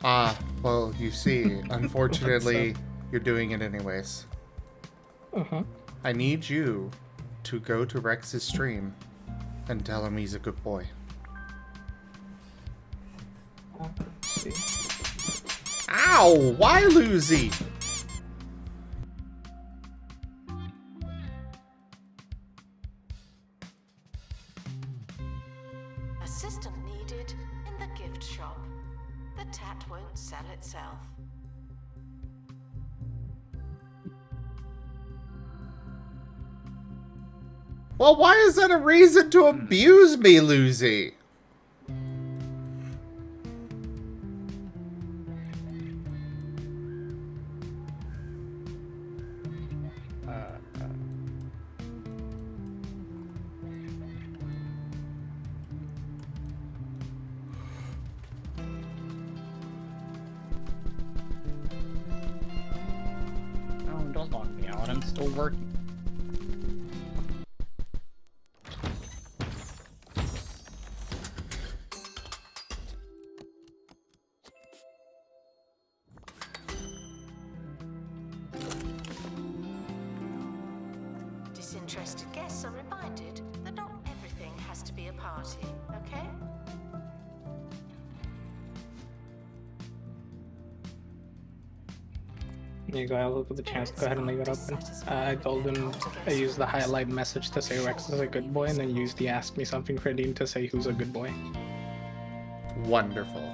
Ah, well, you see, unfortunately, you're doing it anyways. Uh-huh. I need you to go to Rex's stream and tell him he's a good boy. Let's see. Ow! Why, Lucy? Assistant needed in the gift shop. The tat won't sell itself. Well, why is that a reason to abuse me, Lucy? Oh, don't lock me out. I'm still working. Disinterested guests are reminded that not everything has to be a party, okay? There you go. I'll look at the chance. Go ahead and leave it open. I told him I used the highlight message to say Rex is a good boy, and then used the ask me something for Dean to say who's a good boy. Wonderful.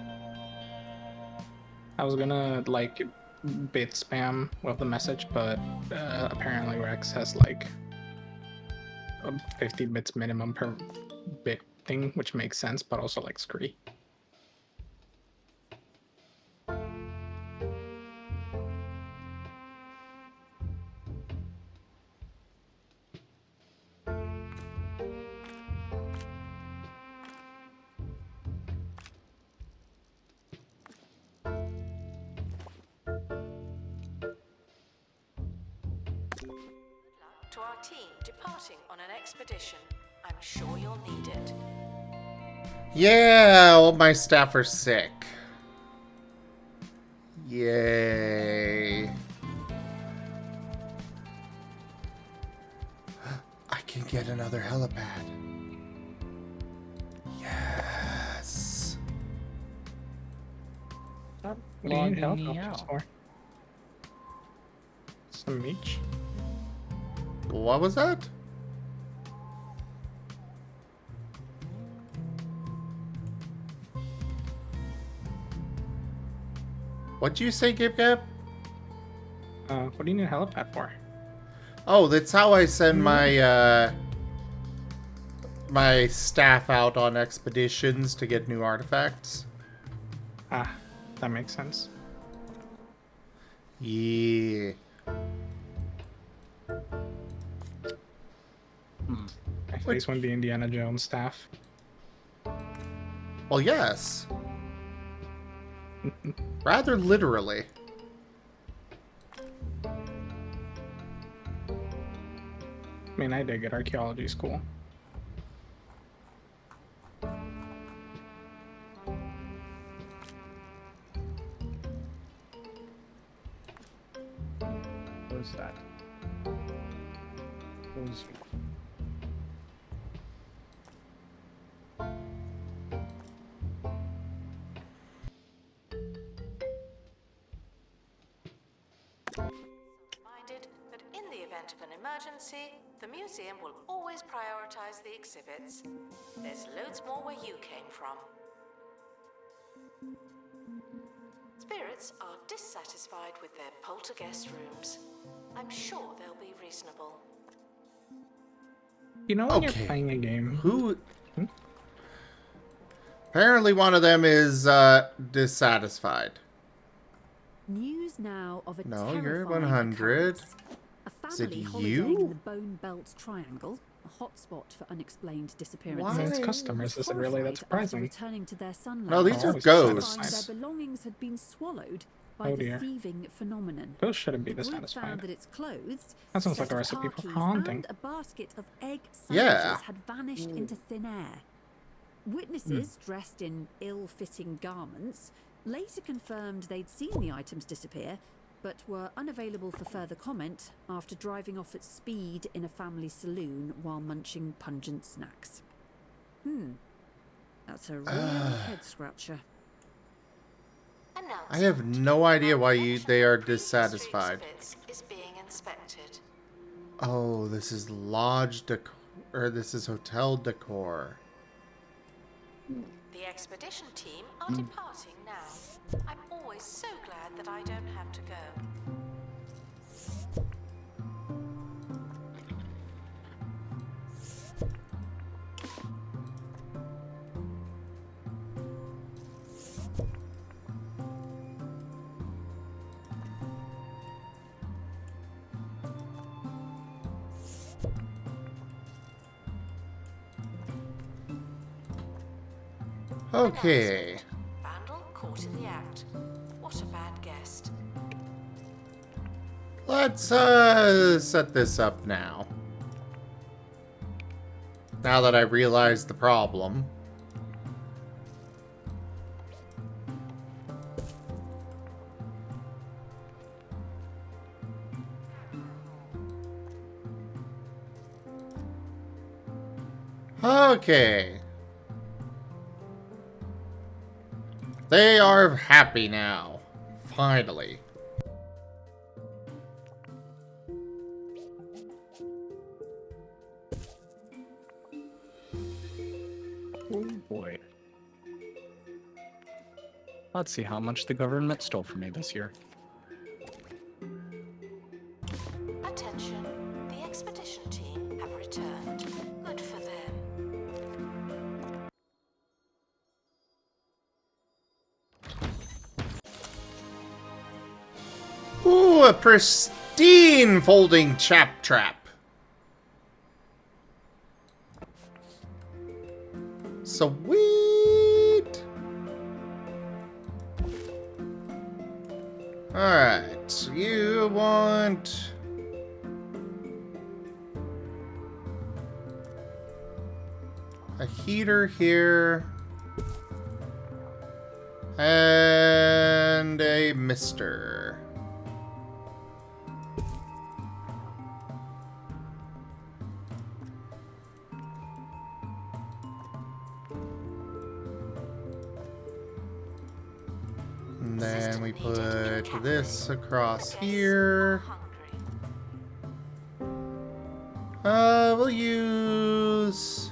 I was gonna like bit spam with the message, but apparently Rex has like a 50 bits minimum per bit thing, which makes sense, but also like scree. To our team departing on an expedition. I'm sure you'll need it. Yeah, all my staff are sick. Yay. I can get another helipad. Yes. What do you need help Logging me options out. for? Some meat? What was that? What'd you say, Gib-Gab? What do you need a helipad for? Oh, that's how I send my my staff out on expeditions to get new artifacts. Ah, that makes sense. Yeah. My face went the Indiana Jones staff. Well, yes. Rather literally. I mean, I did get archaeology school. Close that. Close. Reminded that in the event of an emergency, the museum will always prioritize the exhibits. There's loads more where you came from. Spirits are dissatisfied with their poltergeist rooms. I'm sure they'll be reasonable. You know when you're Okay. playing a game. Who? Apparently one of them is dissatisfied. News now of a No, you're terrifying 100. occurrence. A Is it family holidaying you? in the Bone Belt Triangle, a hotspot for unexplained disappearances. Why? It's customers. Is it really that Horrified surprising? after returning to their sunland, No, these are always ghosts. find satisfied. their belongings had been swallowed by Oh, the dear. thieving phenomenon. Those shouldn't be The group dissatisfied. found that its clothes, That sounds set like a of recipe car for keys, haunting. and a basket of egg Yeah. sandwiches had vanished into thin air. Witnesses dressed in ill-fitting garments later confirmed they'd seen the items disappear, but were unavailable for further comment after driving off at speed in a family saloon while munching pungent snacks. That's a real head-scratcher. I have no idea why they are dissatisfied. Is being inspected. Oh, this is lodge decor, or this is hotel decor. The expedition team are departing now. I'm always so glad that I don't have to go. Okay. Vandal caught in the act. What a bad guest. Let's set this up now. Now that I realize the problem. Okay. They are happy now. Finally. Oh boy. Let's see how much the government stole from me this year. Attention, the expedition team have returned. Good for them. Ooh, a pristine folding chap trap. Sweet. Alright, so you want... a heater here. And a mister. And then we put this across here. We'll use...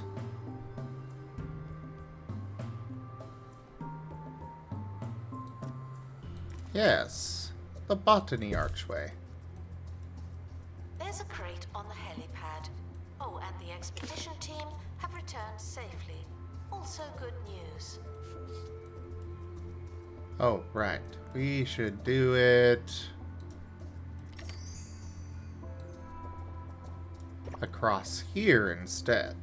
yes, the botany archway. There's a crate on the helipad. Oh, and the expedition team have returned safely. Also good news. Oh, right. We should do it across here instead.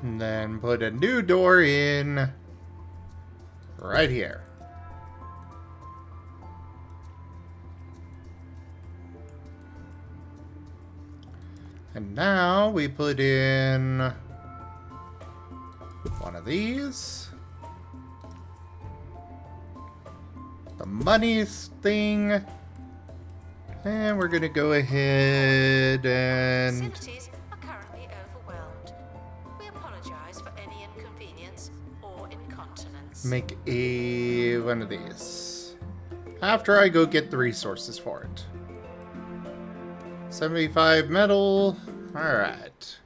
And then put a new door in right here. And now we put in these. The money thing. And we're gonna go ahead and Facilities are currently overwhelmed. We apologize for any inconvenience or incontinence. make a one of these. After I go get the resources for it. 75 metal. Alright.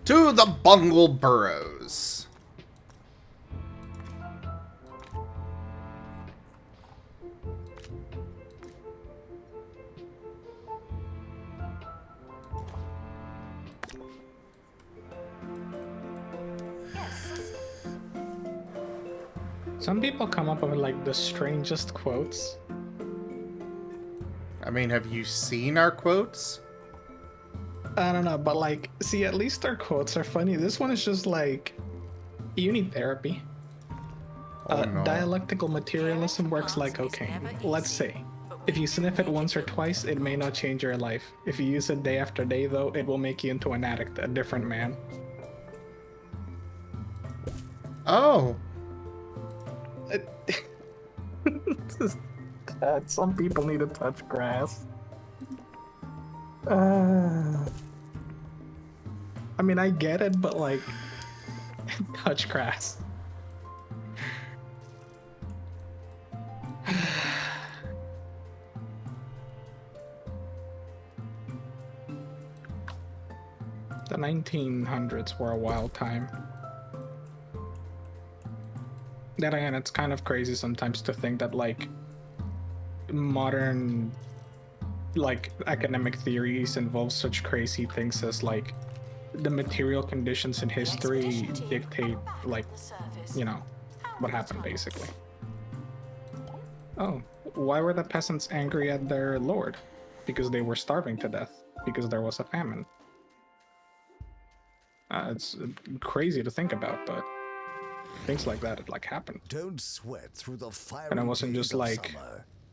To the Bungle Burrows. Some people come up with like the strangest quotes. I mean, have you seen our quotes? I don't know, but like, see, at least our quotes are funny. This one is just like, you need therapy. Oh, no. Dialectical materialism works like cocaine. Let's say, if you sniff it once or twice, it may not change your life. If you use it day after day, though, it will make you into an addict, a different man. Oh. God, some people need to touch grass. I mean, I get it, but like, touch grass. The 1900s were a wild time. Then again, it's kind of crazy sometimes to think that like modern like academic theories involve such crazy things as like the material conditions in history dictate like, you know, what happened basically. Oh, why were the peasants angry at their lord? Because they were starving to death, because there was a famine. It's crazy to think about, but things like that like happened. Don't sweat through the fire. And it wasn't just like,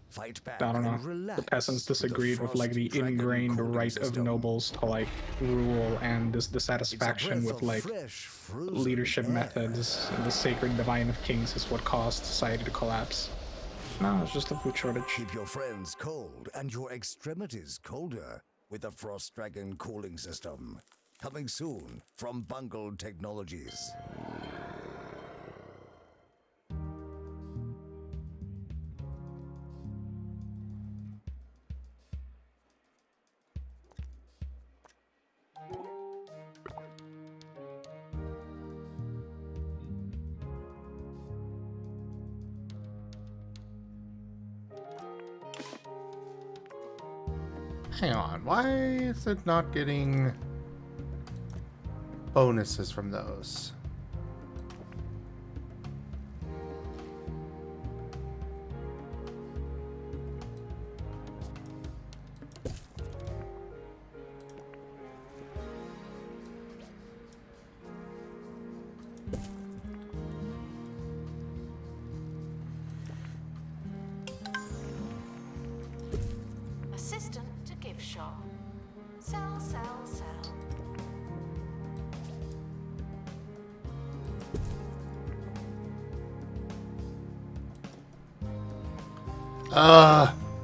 Fight back I don't know, and relax the peasants with the disagreed with like the frost dragon ingrained cooling right of system. nobles to like rule and this dissatisfaction breath with of like fresh, frozen leadership air. methods and the sacred divine of kings is what caused society to collapse. No, it's just a food shortage. Keep your friends cold and your extremities colder with the Frost Dragon cooling system. Coming soon from Bungle Technologies. Hang on, why is it not getting bonuses from those? Assistant to gift shop. Sell, sell, sell.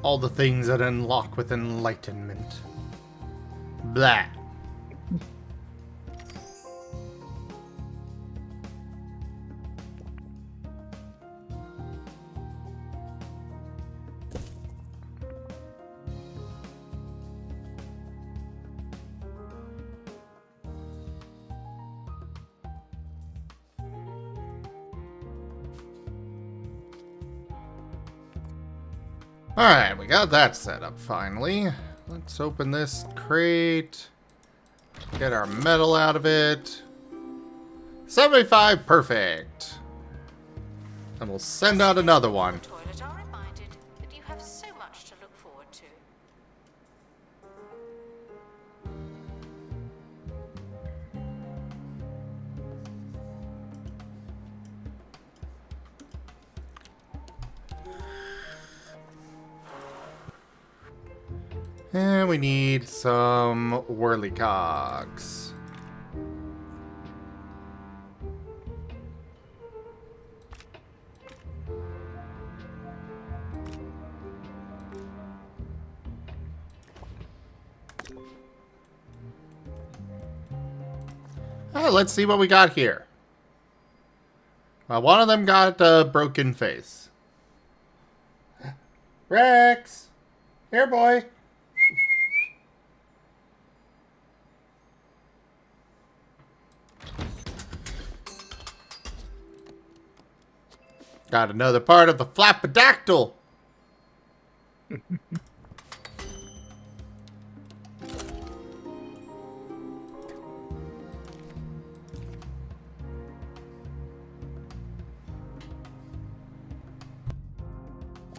All the things that unlock with enlightenment. Blah. Alright, we got that set up finally. Let's open this crate. Get our metal out of it. 75, perfect. And we'll send out another one. Toilet are reminded that you have so much to look forward to. And we need some whirly cogs. Well, let's see what we got here. One of them got a broken face. Rex! Here, boy! Got another part of the flapodactyl!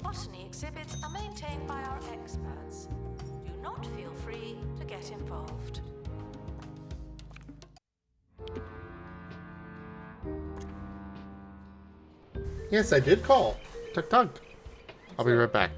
Botany exhibits are maintained by our experts. Do not feel free to get involved. Yes, I did call. Tug tug. I'll be right back.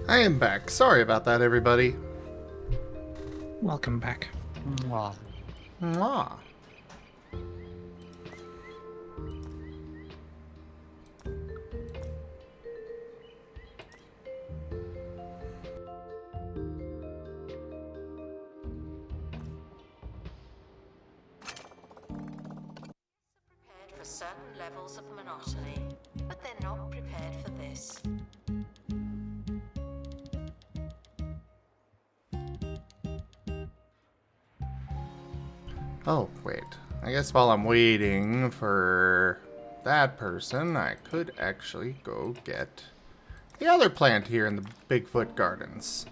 I am back. Sorry about that, everybody. Welcome back. Mwah. Mwah. Prepared for certain levels of monotony, but they're not prepared for this. Oh, wait. I guess while I'm waiting for that person, I could actually go get the other plant here in the Bigfoot Gardens.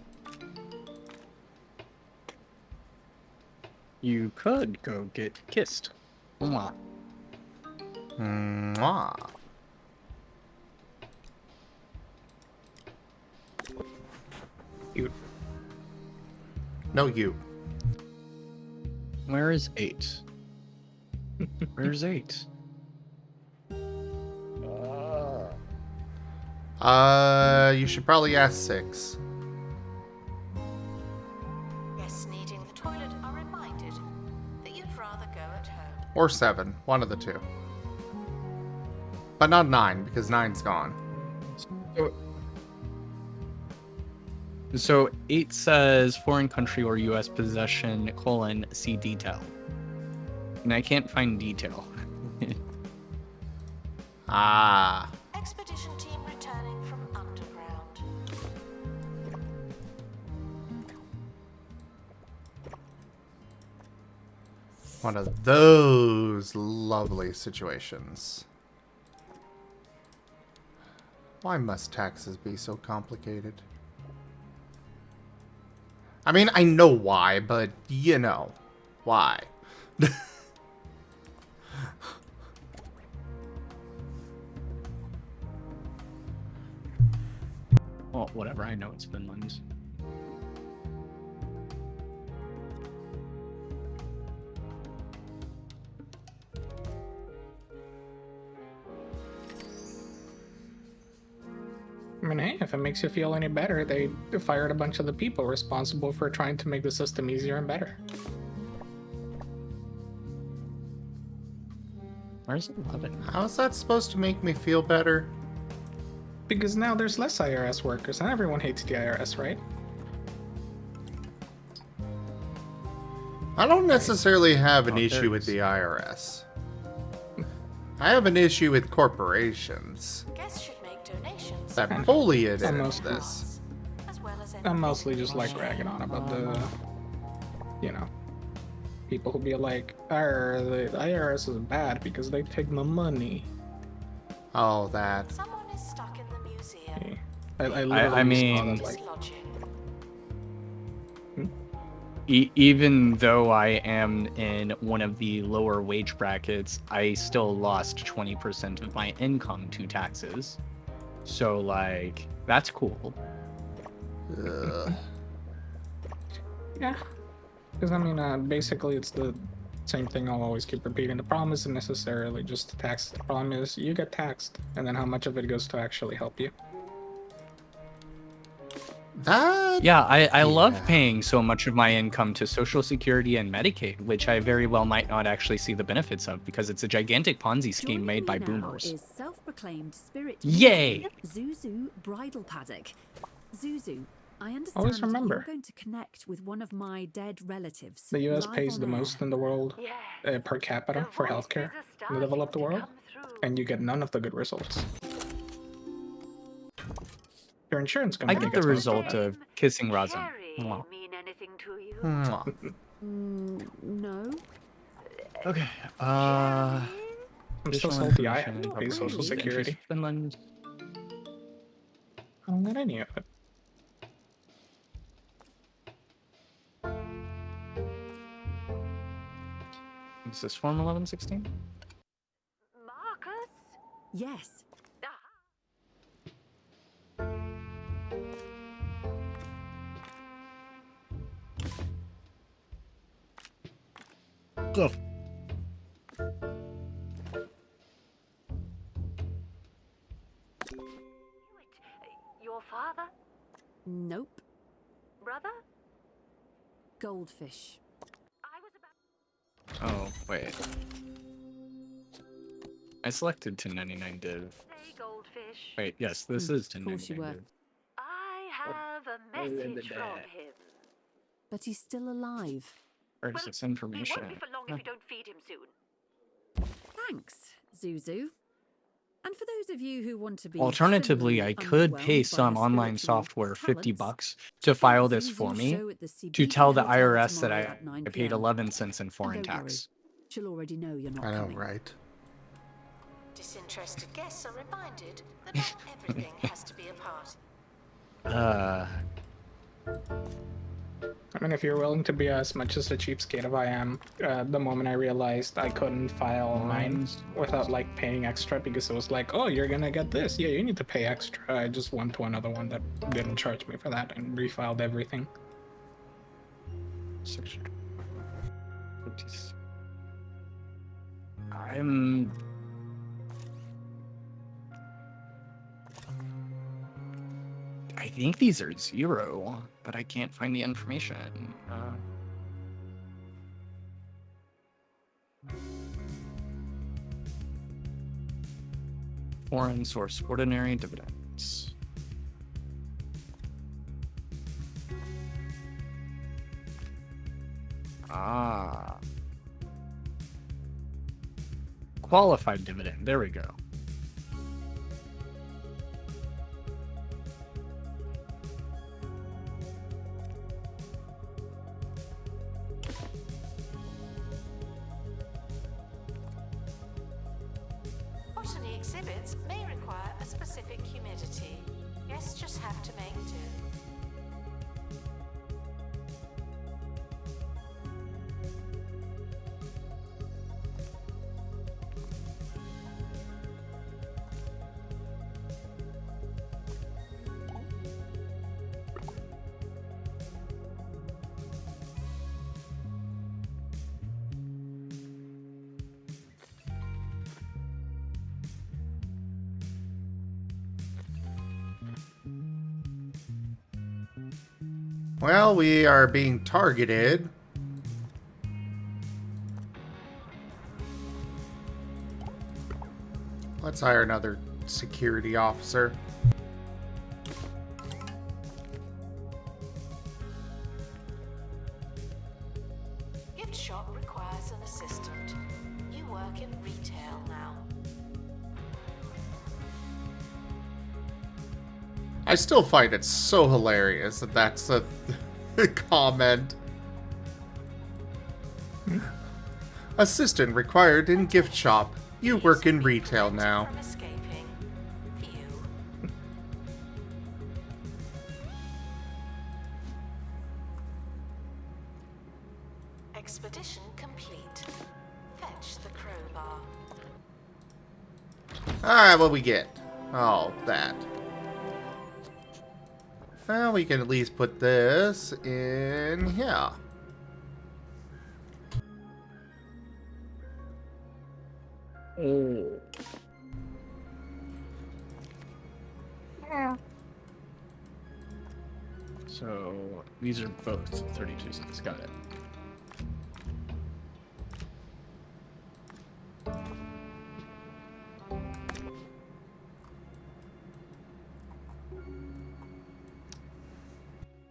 You could go get kissed. Mwah. Mwah. You. No, you. Where is 8? Where's 8? You should probably ask 6. Guests needing the toilet are reminded that you'd rather go at home. Or 7. One of the two. But not 9, because 9's gone. So 8 says foreign country or U.S. possession, see detail. And I can't find detail. Ah. Expedition team returning from underground. One of those lovely situations. Why must taxes be so complicated? I mean, I know why, but you know, why? Well, whatever. I know it's Finland. I mean, hey, if it makes you feel any better, they fired a bunch of the people responsible for trying to make the system easier and better. Where's 11? How's that supposed to make me feel better? Because now there's less IRS workers, and everyone hates the IRS, right? I don't necessarily have an issue with the IRS. I have an issue with corporations Guests should make donations. that fully I'm admit mostly- this. As well as I'm mostly just like ragging on about the, you know, people who be like, the IRS is bad because they take my money. Oh, that. Someone is stuck in the museum. I literally mean, saw that, like, even though I am in one of the lower wage brackets, I still lost 20% of my income to taxes. So, like, that's cool. yeah. Because, I mean, basically it's the same thing I'll always keep repeating. The problem isn't necessarily just the tax. The problem is you get taxed, and then how much of it goes to actually help you. That. Yeah, I love paying so much of my income to Social Security and Medicaid, which I very well might not actually see the benefits of because it's a gigantic Ponzi scheme made by boomers. Is self-proclaimed spirit Yay! Zuzu Bridal Paddock. Zuzu, I understand Always remember. you're going to connect with one of my dead relatives. The US live pays on the air. most in the world per capita for healthcare in the developed world, and you get none of the good results. Your insurance I company get the gets most of result that. of kissing Razum. Mwah. Mean anything to you? Mwah. No. Okay, I'm still additional salty I have information, to pay property, Social entries Security. for Finland. I don't get any of it. Is this Form 1116? Marcus? Yes. Go. Your father? Nope. Brother? Goldfish. I was about Oh, wait. I selected 1099 div. to say goldfish. Wait, yes, this is Of course you 1099 were. div. I have a message from him. But he's still alive. Where is this He information? won't be for long if you don't feed him soon. Thanks, Zuzu. And for those of you who want to be Alternatively, I similarly could pay underwhelmed by some her online spiritual software 50 talents, bucks to file this Zuzu for me, show at the to CBD tell the Hotel IRS that tomorrow I at 9 paid PM. 11 cents in And foreign don't worry, tax. she'll already know you're not I know, coming. right? Disinterested guests are reminded that not everything has to be a party. I mean, if you're willing to be as much as a cheapskate as I am, the moment I realized I couldn't file mine without like paying extra because it was like, oh, you're gonna get this. Yeah, you need to pay extra. I just went to another one that didn't charge me for that and refiled everything. Section 56. I'm... I think these are 0, but I can't find the information. Foreign source ordinary dividends. Ah. Qualified dividend. There we go. exhibits may require a specific humidity. Guests just have to make do. Well, we are being targeted. Let's hire another security officer. Gift shop requires an assistant. You work in retail now. I still find it so hilarious that that's a comment. Assistant required in gift shop. You work in retail now. From escaping. Phew. Expedition complete. Fetch the crowbar. Alright, what we get? Oh, that. Well, we can at least put this in here. Oh. So these are both 32 cents. Got it.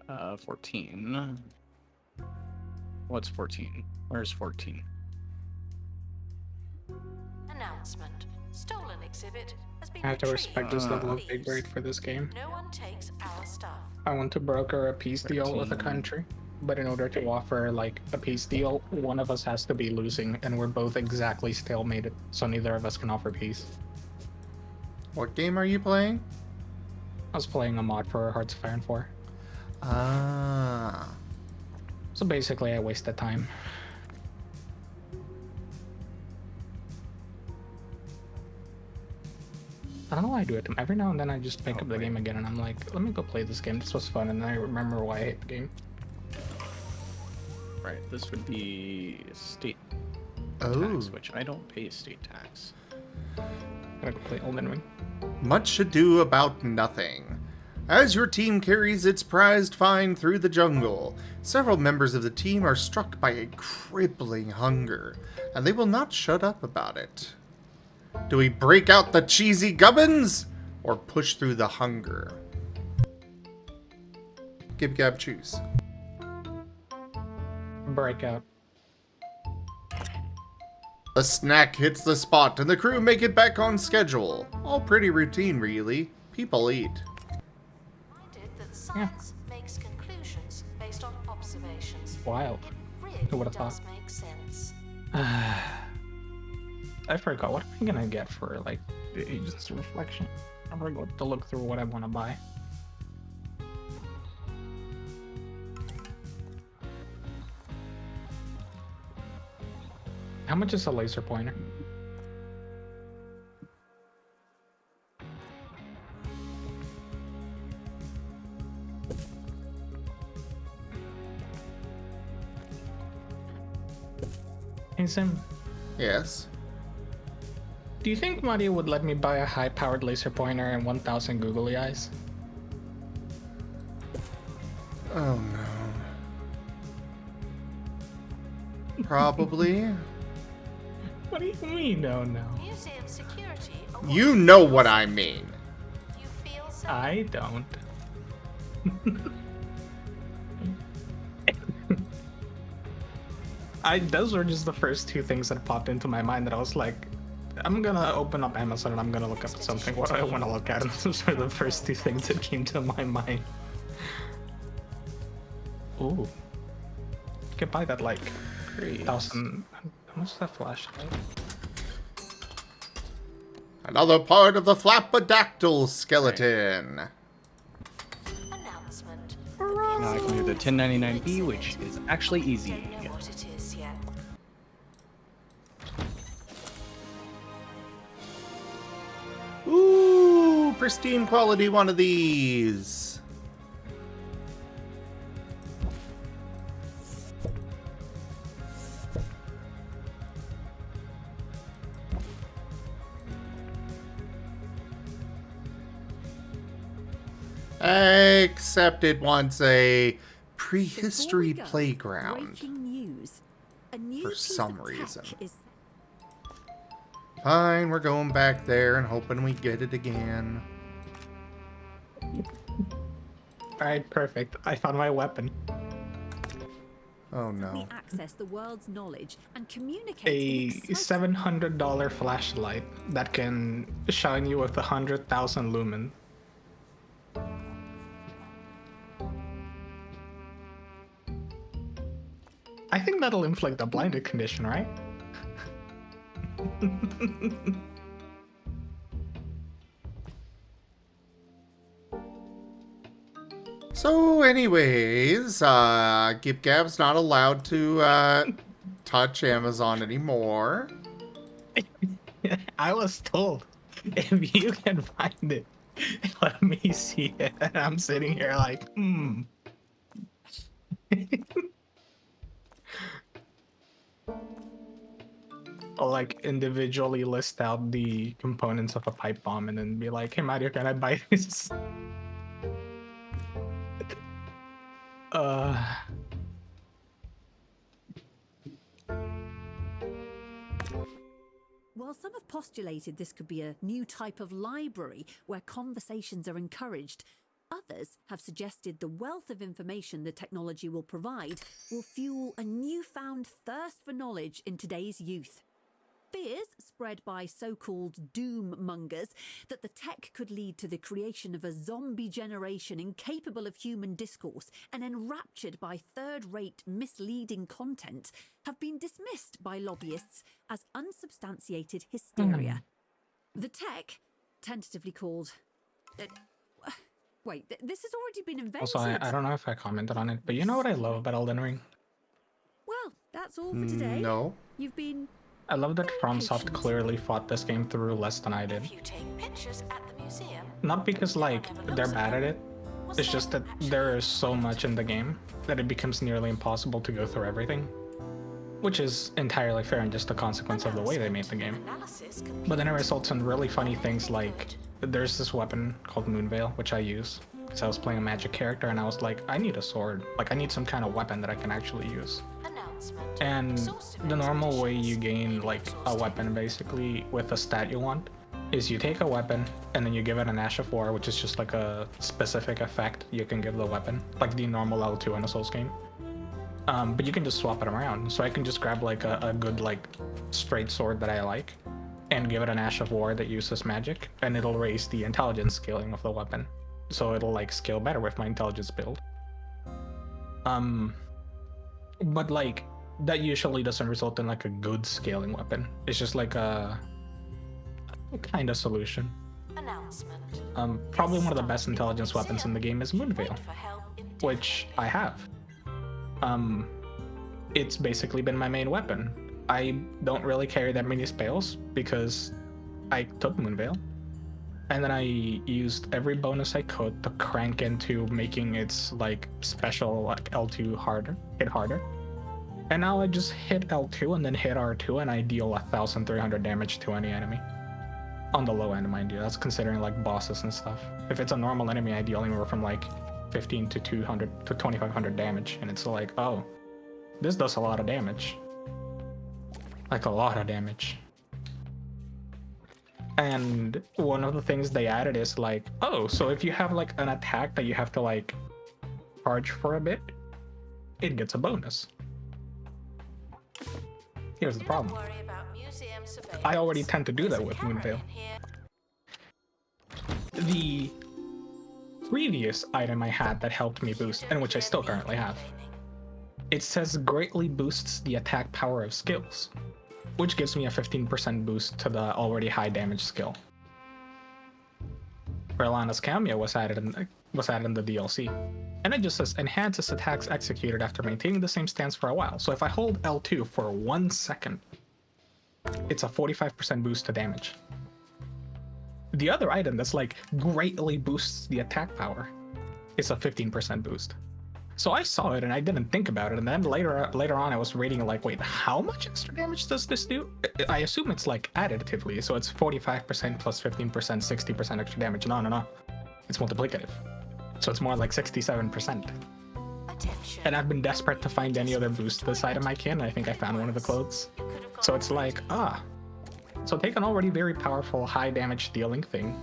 Uh, 14. What's 14? Where's 14? Announcement. Stolen exhibit has been I have to respect this level of retrieved. big brain for this game. No one takes our stuff. I want to broker a peace deal with a 13. country, but in order to offer like a peace deal, one of us has to be losing, and we're both exactly stalemated, so neither of us can offer peace. What game are you playing? I was playing a mod for Hearts of Iron 4. Ah. So basically, I wasted time. I don't know why I do it. Every now and then I just pick up the game again and I'm like, let me go play this game. This was fun, and then I remember why I hate the game. Right, this would be state Oh. tax, which I don't pay state tax. Gotta go play Elden Ring. Much ado about nothing. As your team carries its prized find through the jungle, several members of the team are struck by a crippling hunger, and they will not shut up about it. Do we break out the cheesy gubbins, or push through the hunger? Gib gab choose. Breakout. The snack hits the spot, and the crew make it back on schedule. All pretty routine, really. People eat. Reminded that science makes conclusions based on observations. Wild. It Who really would've does thought? make sense. I forgot. What am I gonna get for like the Agent's Reflection? I'm gonna go to look through what I want to buy. How much is a laser pointer? Hey Sim, Yes. do you think Mario would let me buy a high-powered laser pointer and 1,000 googly eyes? Oh no. Probably. What do you mean, no? Museum security. You know what I mean. You feel so. I don't. Those were just the first two things that popped into my mind that I was like, I'm gonna open up Amazon and I'm gonna look up something. What do I want to look at? And those were the first two things that came to my mind. Ooh. You can buy that like 1,000. How much is that flashlight? Another part of the Flapodactyl skeleton. Announcement. Now I can do the 1099B, which is actually easy. Don't know what it is yet. Ooh, pristine quality one of these. Except it wants a prehistory Before we go, playground breaking news. A new for piece some of tech reason. is Fine, we're going back there and hoping we get it again. Alright, perfect. I found my weapon. Oh we no. access the world's knowledge and communicate A in exciting $700 flashlight that can shine you with 100,000 lumen. I think that'll inflict a blinded condition, right? So anyways, GipGab's not allowed to touch Amazon anymore. I was told, if you can find it, let me see it. And I'm sitting here like, I'll like individually list out the components of a pipe bomb and then be like, hey Mario, can I buy this? While some have postulated this could be a new type of library where conversations are encouraged, others have suggested the wealth of information the technology will provide will fuel a newfound thirst for knowledge in today's youth. Fears spread by so-called doom mongers that the tech could lead to the creation of a zombie generation incapable of human discourse and enraptured by third-rate misleading content have been dismissed by lobbyists as unsubstantiated hysteria. The tech, tentatively called... wait, this has already been invented. Also, I don't know if I commented on it, but you know what I love about Elden Ring? Well, that's all for today. No. You've been... I love that FromSoft clearly fought this game through less than I did. If you take pictures at the museum, Not because like they're bad at it, it's just that there is so much in the game that it becomes nearly impossible to go through everything. Which is entirely fair and just a consequence of the way they made the game. But then it results in really funny things like, there's this weapon called Moonveil, which I use. Because I was playing a magic character and I was like, I need a sword. Like I need some kind of weapon that I can actually use. And the normal way you gain like a weapon basically with a stat you want is you take a weapon and then you give it an Ash of War, which is just like a specific effect you can give the weapon, like the normal L2 in a Souls game. But you can just swap it around. So I can just grab like a good like straight sword that I like and give it an Ash of War that uses magic, and it'll raise the intelligence scaling of the weapon. So it'll like scale better with my intelligence build. But like that usually doesn't result in like a good scaling weapon. It's just like a kind of solution. Probably one of the best intelligence weapons in the game is Moonveil, which I have. It's basically been my main weapon. I don't really carry that many spells because I took Moonveil, and then I used every bonus I could to crank into making its like special like L2 hit harder. And now I just hit L2 and then hit R2 and I deal 1,300 damage to any enemy. On the low end, mind you. That's considering like bosses and stuff. If it's a normal enemy, I deal anywhere from like 15 to 200 to 2,500 damage. And it's like, oh, this does a lot of damage. Like a lot of damage. And one of the things they added is like, oh, so if you have like an attack that you have to like charge for a bit, it gets a bonus. Here's the problem. I already tend to do that with Moonveil. The previous item I had that helped me boost, and which I still currently have, it says greatly boosts the attack power of skills, which gives me a 15% boost to the already high damage skill. Lana's cameo was added in the DLC, and it just says enhances attacks executed after maintaining the same stance for a while. So if I hold L2 for 1 second, it's a 45% boost to damage. The other item that's like greatly boosts the attack power is a 15% boost. So I saw it and I didn't think about it, and then later on I was reading like, wait, how much extra damage does this do? I assume it's like additively, so it's 45% plus 15%, 60% extra damage. No. It's multiplicative. So it's more like 67%. And I've been desperate to find any other boost to this item I can, and I think I found one of the clothes. So it's like, so take an already very powerful high damage dealing thing,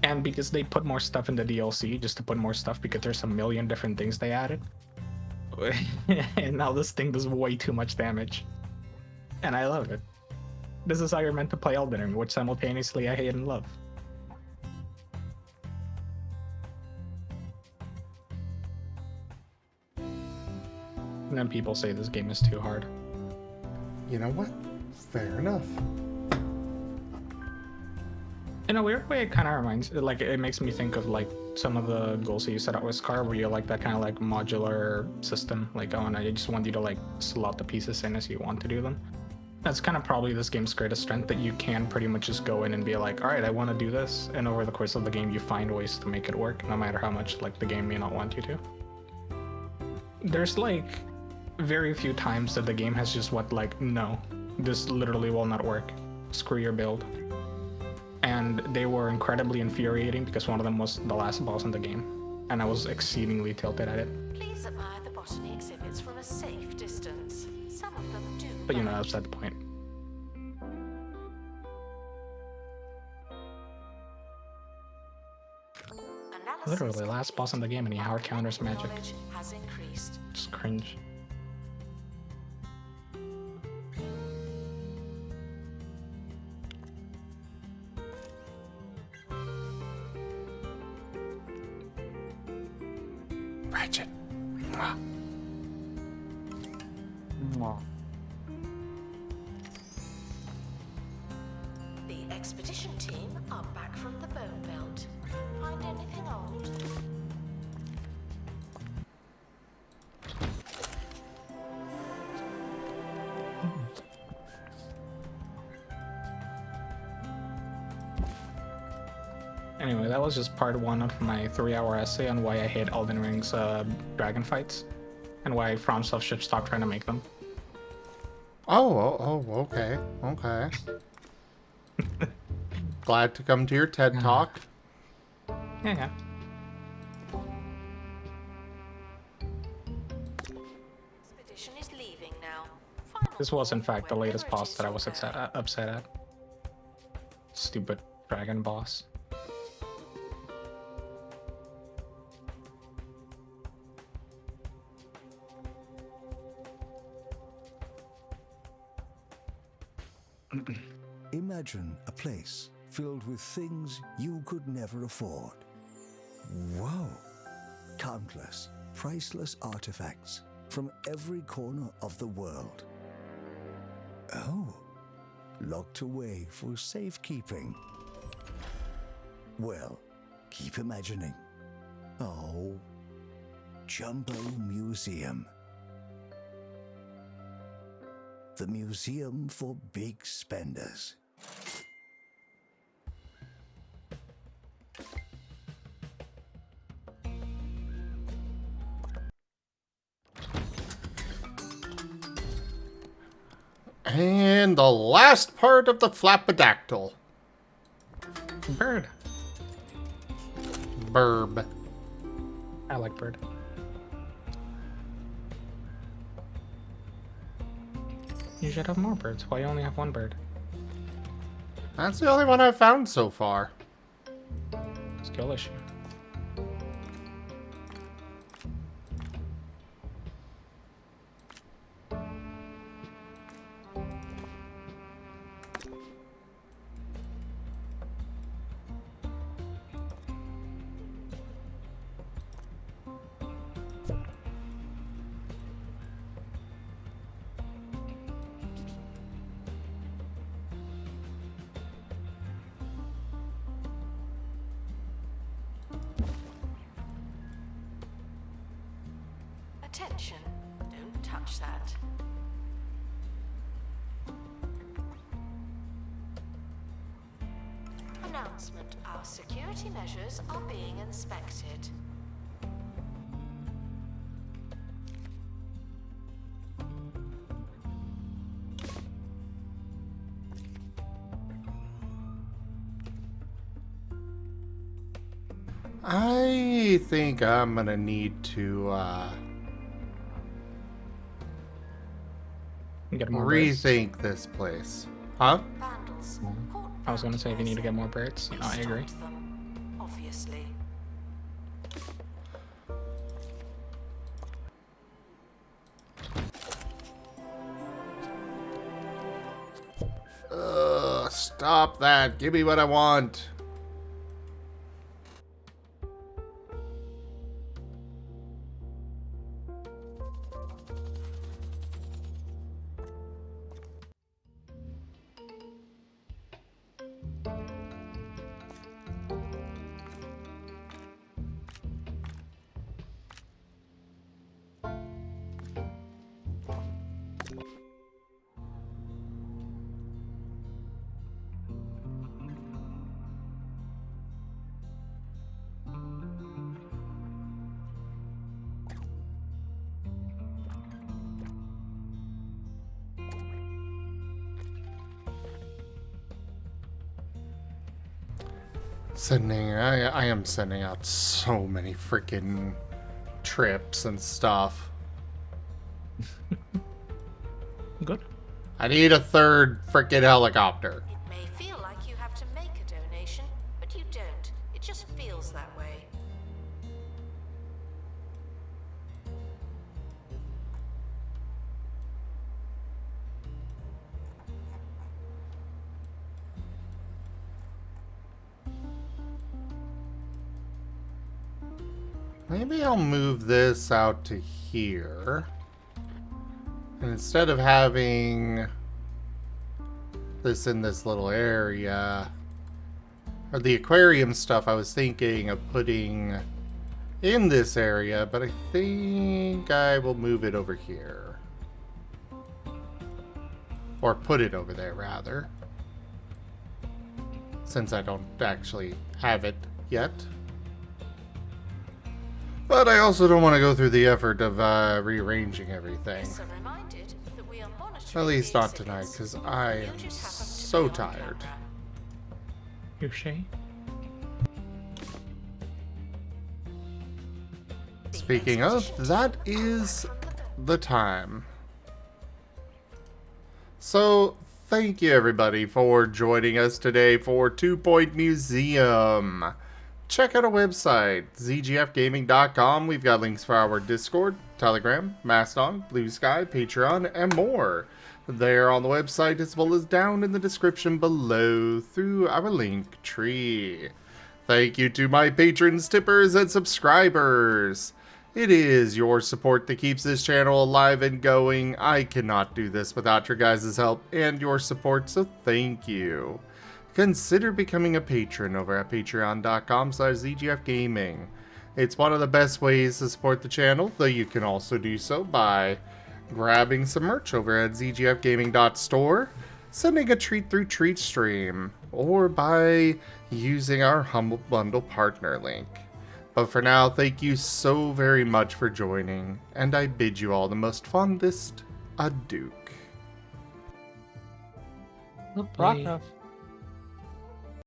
and because they put more stuff in the DLC just to put more stuff because there's a million different things they added, and now this thing does way too much damage, and I love it. This is how you're meant to play Elden Ring, which simultaneously I hate and love. And then people say this game is too hard. You know what? Fair enough. In a weird way, it kind of reminds, like, it makes me think of like some of the goals that you set out with Scar, where you like that kind of like modular system, like, oh, and I just want you to like slot the pieces in as you want to do them. That's kind of probably this game's greatest strength, that you can pretty much just go in and be like, all right, I want to do this, and over the course of the game, you find ways to make it work, no matter how much like the game may not want you to. There's like very few times that the game has just like, no, this literally will not work. Screw your build. And they were incredibly infuriating because one of them was the last boss in the game, and I was exceedingly tilted at it. Please admire the botany exhibits from a safe distance. Some of them do. But you know, that's not the point. Literally, last boss in the game and he hard counters magic. Has increased. Just cringe. Ratchet. The expedition team are back from the Bone Belt. Find anything old? Anyway, that was just part 1 of my 3-hour essay on why I hate Elden Ring's dragon fights, and why FromSoft should stop trying to make them. Okay. Glad to come to your TED Talk. Yeah. Expedition is leaving now. This was, in fact, the latest boss that I was upset at. Stupid dragon boss. Imagine a place filled with things you could never afford. Whoa! Countless, priceless artifacts from every corner of the world. Oh, locked away for safekeeping. Well, keep imagining. Oh, Jumbo Museum. The museum for big spenders. And the last part of the Flapodactyl. Bird. Burb. I like bird. You should have more birds. Why you only have one bird? That's the only one I've found so far. Skill issue. attention. Don't touch that. Announcement. Our security measures are being inspected. I think I'm gonna need to Get more birds. rethink this place. Huh? Vandals. I was gonna say if you need to get more birds. I agree. Obviously. Stop that. Give me what I want. I am sending out so many freaking trips and stuff. Good. I need a third freaking helicopter. It may feel like you have to make a donation, but you don't. It just feels that way. Maybe I'll move this out to here. And instead of having this in this little area, or the aquarium stuff I was thinking of putting in this area, but I think I will move it over here. Or put it over there, rather. Since I don't actually have it yet. But I also don't want to go through the effort of rearranging everything. At least not tonight, because I am so tired. You Shay? Speaking of, that is the time. So, thank you everybody for joining us today for 2 Point Museum. Check out our website, zgfgaming.com. We've got links for our Discord, Telegram, Mastodon, Blue Sky, Patreon, and more. They're on the website as well as down in the description below through our link tree. Thank you to my patrons, tippers, and subscribers. It is your support that keeps this channel alive and going. I cannot do this without your guys' help and your support, so thank you. Consider becoming a patron over at patreon.com/zgfgaming. It's one of the best ways to support the channel, though you can also do so by grabbing some merch over at zgfgaming.store, sending a treat through TreatStream, or by using our Humble Bundle partner link. But for now, thank you so very much for joining, and I bid you all the most fondest adieu. Bye.